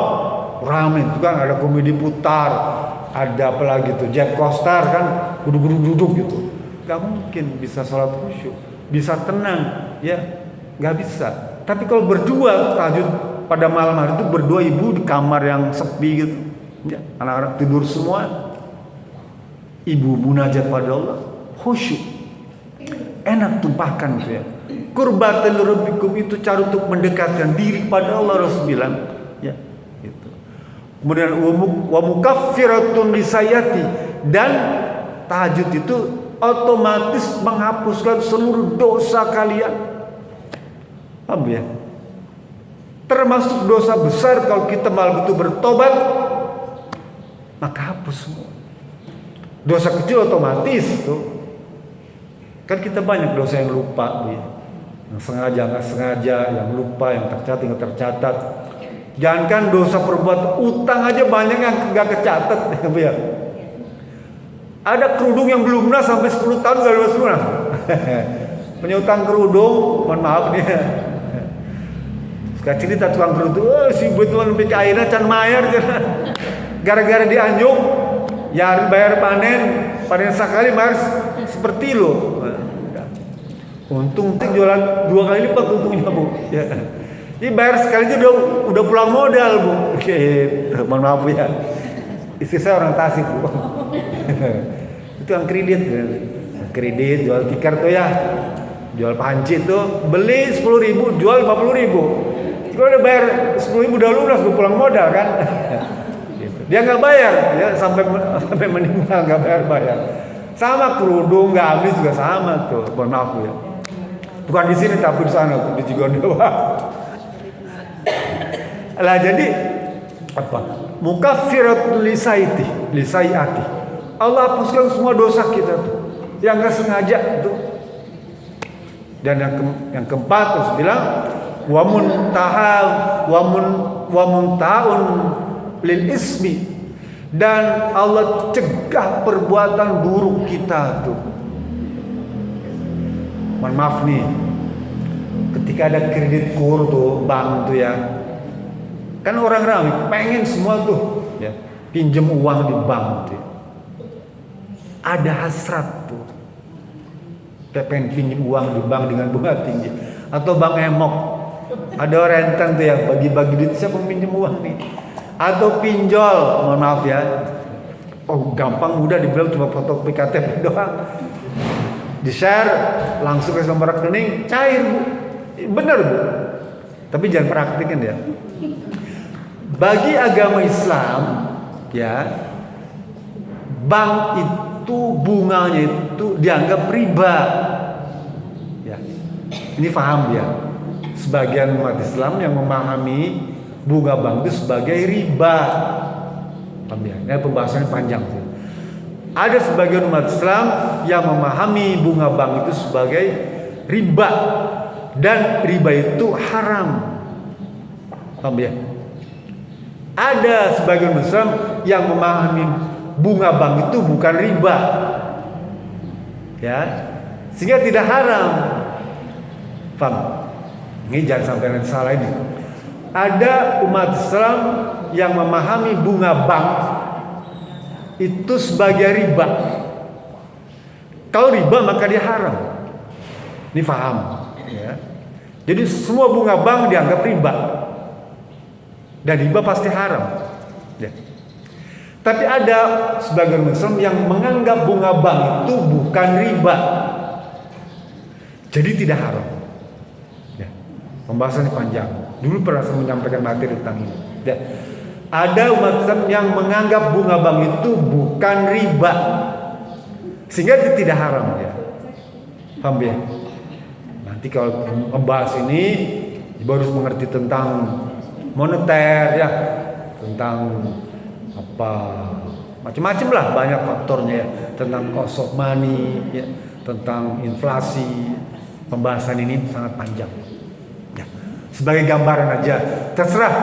ramai itu kan, ada komedi putar, ada apa lagi tuh, jet coaster kan, duduk gitu. Gak mungkin bisa sholat khusyuk, bisa tenang, ya gak bisa. Tapi kalau berdua tahajud pada malam hari itu, berdua ibu di kamar yang sepi gitu, ya, anak-anak tidur semua, ibu munajat pada Allah, khusyuk, enak tumpahkan gitu ya. Qurbatan li rabbikum itu cara untuk mendekatkan diri pada Allah, Rasul bilang, ya. Kemudian wa mukaffiratun lisayati, dan tahajud itu otomatis menghapuskan seluruh dosa kalian. Paham ya? Termasuk dosa besar kalau kita malam itu bertobat, maka hapus semua. Dosa kecil otomatis tuh. Kan kita banyak dosa yang lupa, ya. Yang sengaja nggak sengaja, yang lupa, yang tercatat nggak tercatat. Jangankan dosa perbuatan, utang aja banyak yang nggak kecatat, ya. Ada kerudung yang belum lunas sampai 10 tahun nggak lunas. Punya utang kerudung, mohon maaf nih. Sekarang cerita tukang kerudung, si betulan sampai airnya can mayar, gara-gara dianjuk, ya bayar panen sekali bayar seperti lo. Untung jualan 2 kali lipat untungnya, Bu. Ya. Ini bayar sekali aja udah pulang modal, Bu. Mohon maaf ya. Istri saya orang Tasik, Bu. Itu yang kredit. Kredit, jual tikar tuh ya. Jual panci tuh, beli 10.000, jual 50.000. Kalau udah bayar 10.000 udah lunas, udah pulang modal kan. Dia nggak bayar, ya sampai meninggal nggak bayar. Sama kerudung nggak habis juga sama tuh. Mohon maaf ya. Bukan di sini tapi di sana, di Cigondewa. Lah jadi apa? Mukaffiratun lisayati. Allah hapuskan semua dosa kita tuh, yang nggak sengaja tuh. Dan yang keempat terus bilang wa muntaun lil ismi, dan Allah cegah perbuatan buruk kita tuh. Mohon maaf nih, ketika ada kredit kur tuh bank tuh ya, kan orang ramai pengen semua tuh ya pinjem uang di bank tuh ya. Ada hasrat tuh, pengen pinjem uang di bank dengan bunga tinggi, atau bank emok, ada rentan tuh ya bagi-bagi duit, siapa pinjem uang nih, atau pinjol, mohon maaf ya, oh gampang mudah dibilang cuma foto KTP doang, di share langsung ke nomor rekening cair, Bu. Bener, Bu, tapi jangan praktikin ya. Bagi agama Islam ya, bank itu bunganya itu dianggap riba ya. Ini paham ya, sebagian umat Islam yang memahami bunga bank itu sebagai riba. Paham ya? Ini pembahasannya panjang sih. Ada sebagian umat Islam yang memahami bunga bank itu sebagai riba, dan riba itu haram. Paham ya? Ada sebagian Islam yang memahami bunga bank itu bukan riba, ya, sehingga tidak haram. Paham? Ini jangan sampai nanti salah ini. Ada umat Islam yang memahami bunga bank itu sebagai riba. Kalau riba maka dia haram. Ini paham ya. Jadi semua bunga bank dianggap riba, dan riba pasti haram ya. Tapi ada sebagian Muslim yang menganggap bunga bank itu bukan riba, jadi tidak haram. Ya, pembahasannya panjang. Dulu pernah saya menyampaikan materi tentang ini. Ya. Ada umat Islam yang menganggap bunga bank itu bukan riba, sehingga itu tidak haram. Ya. Paham ya? Nanti kalau membahas ini, ibu harus mengerti tentang moneter, ya, tentang apa macam-macam lah, banyak faktornya ya, tentang cost of money, ya, tentang inflasi. Pembahasan ini sangat panjang. Ya. Sebagai gambaran aja, terserah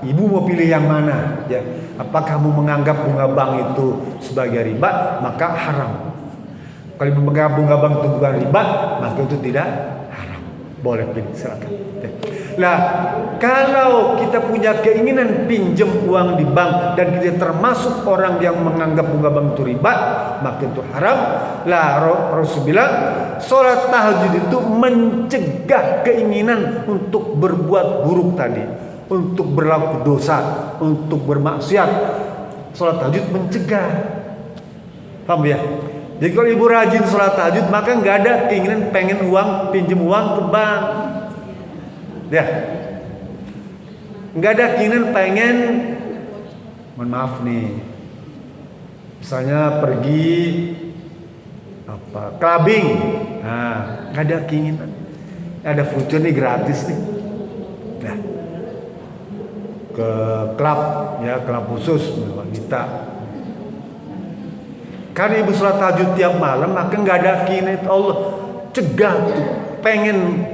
ibu mau pilih yang mana. Ya. Apakah kamu menganggap bunga bank itu sebagai riba, maka haram. Kalau ibu menganggap bunga bank itu bukan riba, maka itu tidak haram. Boleh pilih, silakan. Ya. Nah, kalau kita punya keinginan pinjam uang di bank dan kita termasuk orang yang menganggap bunga bank itu riba, maka itu haram. Lah, Rasul bilang, sholat tahajud itu mencegah keinginan untuk berbuat buruk tadi, untuk berlaku dosa, untuk bermaksiat. Sholat tahajud mencegah. Paham ya? Jadi kalau ibu rajin sholat tahajud, maka nggak ada keinginan pengen pinjam uang ke bank. Ya, nggak ada keinginan pengen, mohon maaf nih, misalnya pergi clubbing, nah nggak ada keinginan, ada voucher nih gratis nih, ya, ke klub, ya, klub khusus wanita. Karena ibu sholat tahajud tiap malam, maka nggak ada keinginan, Allah cegah tuh, pengen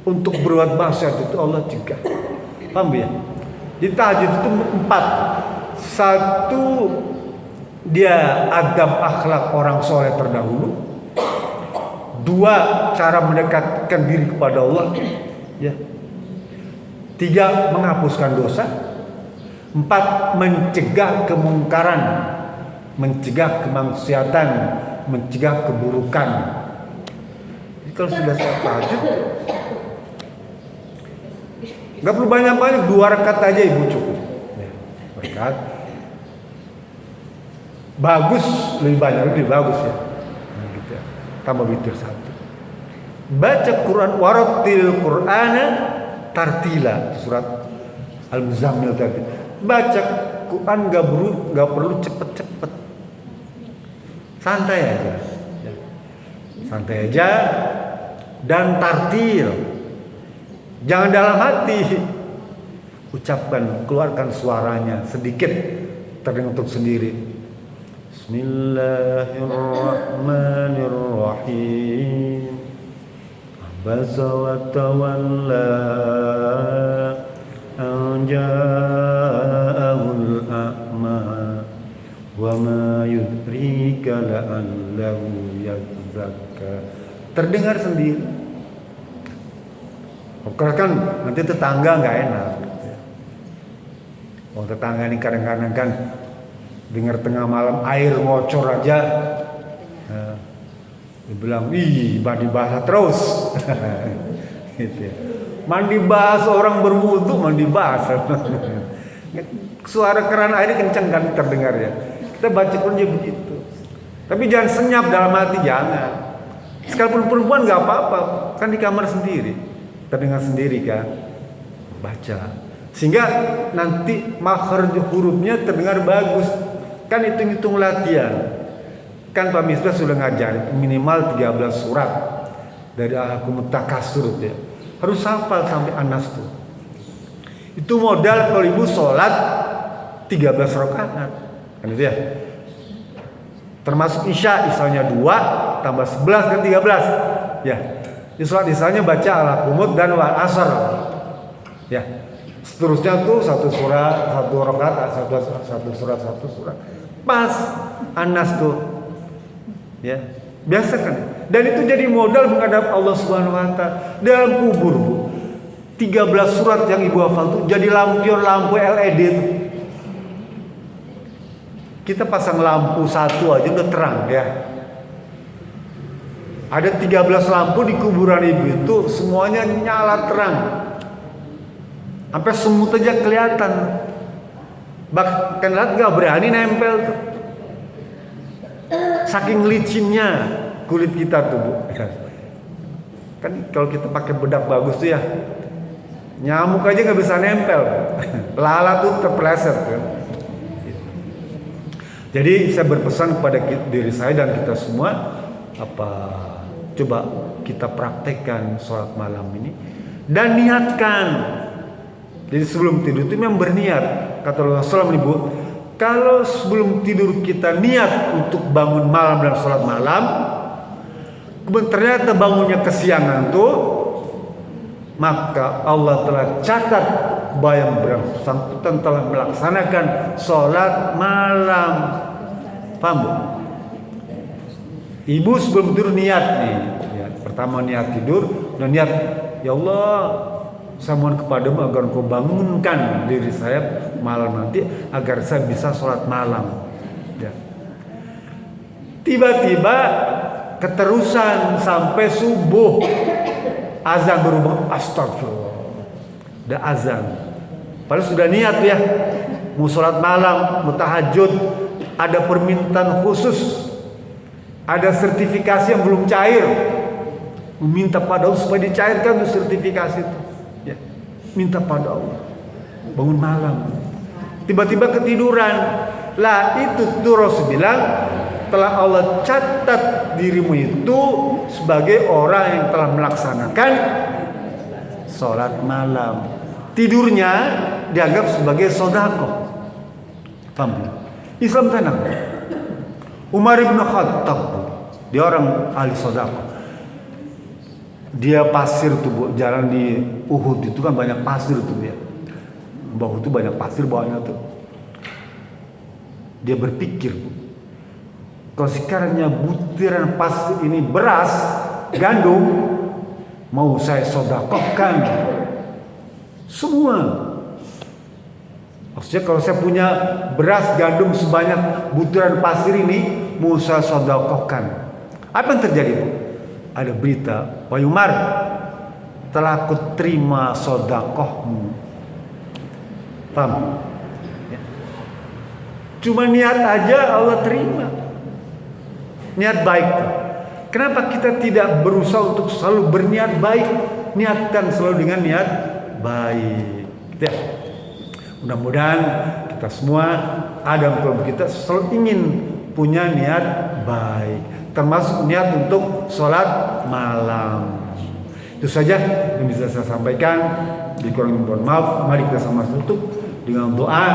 untuk berbuat maksiat itu Allah cegah. Paham ya? Jadi tahajud itu 4. 1, dia adab akhlak orang soleh terdahulu. 2, cara mendekatkan diri kepada Allah. Ya. 3, menghapuskan dosa. 4, mencegah kemungkaran, mencegah kemaksiatan, mencegah keburukan. Jadi kalau sudah sholat tahajud, nggak perlu banyak-banyak, 2 rakaat aja ibu cukup. Ya, rakaat bagus, lebih banyak lebih bagus ya. Nah, gitu ya. Tambah witir 1. Baca Quran, warattil Qur'ana tartila, surat Al-Muzammil tadi. Baca Quran nggak perlu cepet-cepet, santai aja, ya. Santai aja dan tartil. Jangan dalam hati, ucapkan, keluarkan suaranya sedikit, terdengar untuk sendiri. Bismillahirrahmanirrahim. Abasa wa tawalla an ja'ahul a'ma wa ma yudrika la'allahu yazakka. Terdengar sendiri. Karena kan nanti tetangga nggak enak. Oh, tetangga ini kadang-kadang kan dengar tengah malam air ngocor aja, nah, dibilang, ih mandi basah terus. Gitu ya. Mandi basah, orang berwudu mandi basah. Suara keran air kencang kan terdengar ya. Kita baca pun juga begitu. Tapi jangan senyap dalam hati, jangan. Sekalipun perempuan nggak apa-apa, kan di kamar sendiri. Terdengar sendiri kan, baca sehingga nanti makhraj hurufnya terdengar bagus. Kan hitung-hitung latihan. Kan Pak Misbah sudah ngajarin minimal 13 surat dari Al-Hakumut Takasur ya. Harus hafal sampai Anas tuh. Itu modal kalau ibu sholat 13 rakaat kan itu ya. Termasuk isya, isyanya 2 tambah 11 kan 13 ya. Di sholat isyanya baca Al-Hakumut dan wal asr. Ya. Seterusnya tuh 1 surat, 1 rakaat, 1 surat, 1 surat. Pas Anas tuh. Ya. Biasa kan? Dan itu jadi modal menghadap Allah Subhanahu wa taala dalam kubur, Bu. 13 surat yang ibu hafal tuh jadi lampion lampu LED tuh. Kita pasang lampu 1 aja udah terang ya. Ada 13 lampu di kuburan ibu itu semuanya nyala terang. Sampai semut aja kelihatan. Bahkan lalat gak berani nempel tuh. Saking licinnya kulit kita tuh, Bu. Kan kalau kita pakai bedak bagus tuh ya, nyamuk aja nggak bisa nempel. Lalat tuh terpeleset kan. Jadi saya berpesan kepada diri saya dan kita semua, coba kita praktekkan sholat malam ini dan niatkan. Jadi sebelum tidur itu memang berniat. Kata Rasulullah SAW, Ibu, kalau sebelum tidur kita niat untuk bangun malam dan sholat malam, kemudian ternyata bangunnya kesiangan tuh, maka Allah telah catat bahwa yang bersangkutan telah melaksanakan sholat malam. Paham, Bu? Ibu sebelum tidur niat nih. Pertama niat tidur, dan niat, ya Allah, saya mohon kepadamu agar engkau bangunkan diri saya malam nanti agar saya bisa sholat malam. Ya. Tiba-tiba keterusan sampai subuh, azan berubah, astagfirullah, udah azan. Padahal sudah niat ya, mau sholat malam, mau tahajud, ada permintaan khusus, ada sertifikasi yang belum cair, meminta pada Allah supaya dicairkan tuh sertifikasi itu. Ya, minta pada Allah. Bangun malam, tiba-tiba ketiduran. Lah itu tuh Rasul bilang, telah Allah catat dirimu itu sebagai orang yang telah melaksanakan sholat malam. Tidurnya dianggap sebagai sedekah. Paham? Islam tenang. Umar bin Khattab, dia orang ahli sedekah. Dia pasir tuh, Bu, jalan di Uhud itu kan banyak pasir tuh dia. Bawah itu banyak pasir bawahnya tuh. Dia berpikir, Bu, kalau sekiranya butiran pasir ini beras, gandum, mau saya sedekahkan semua. Maksudnya kalau saya punya beras, gandum sebanyak butiran pasir ini, mau saya sedekahkan. Apa yang terjadi, Bu? Ada berita, wahai Umar, telah aku terima sedekahmu. Paham? Ya. Cuma niat aja Allah terima. Niat baik. Kenapa kita tidak berusaha untuk selalu berniat baik? Niatkan selalu dengan niat baik. Ya. Mudah-mudahan kita semua, ada kelompok kita selalu ingin punya niat baik, termasuk niat untuk sholat malam. Itu saja yang bisa saya sampaikan. Dikurang mohon maaf. Mari kita sama tutup dengan doa.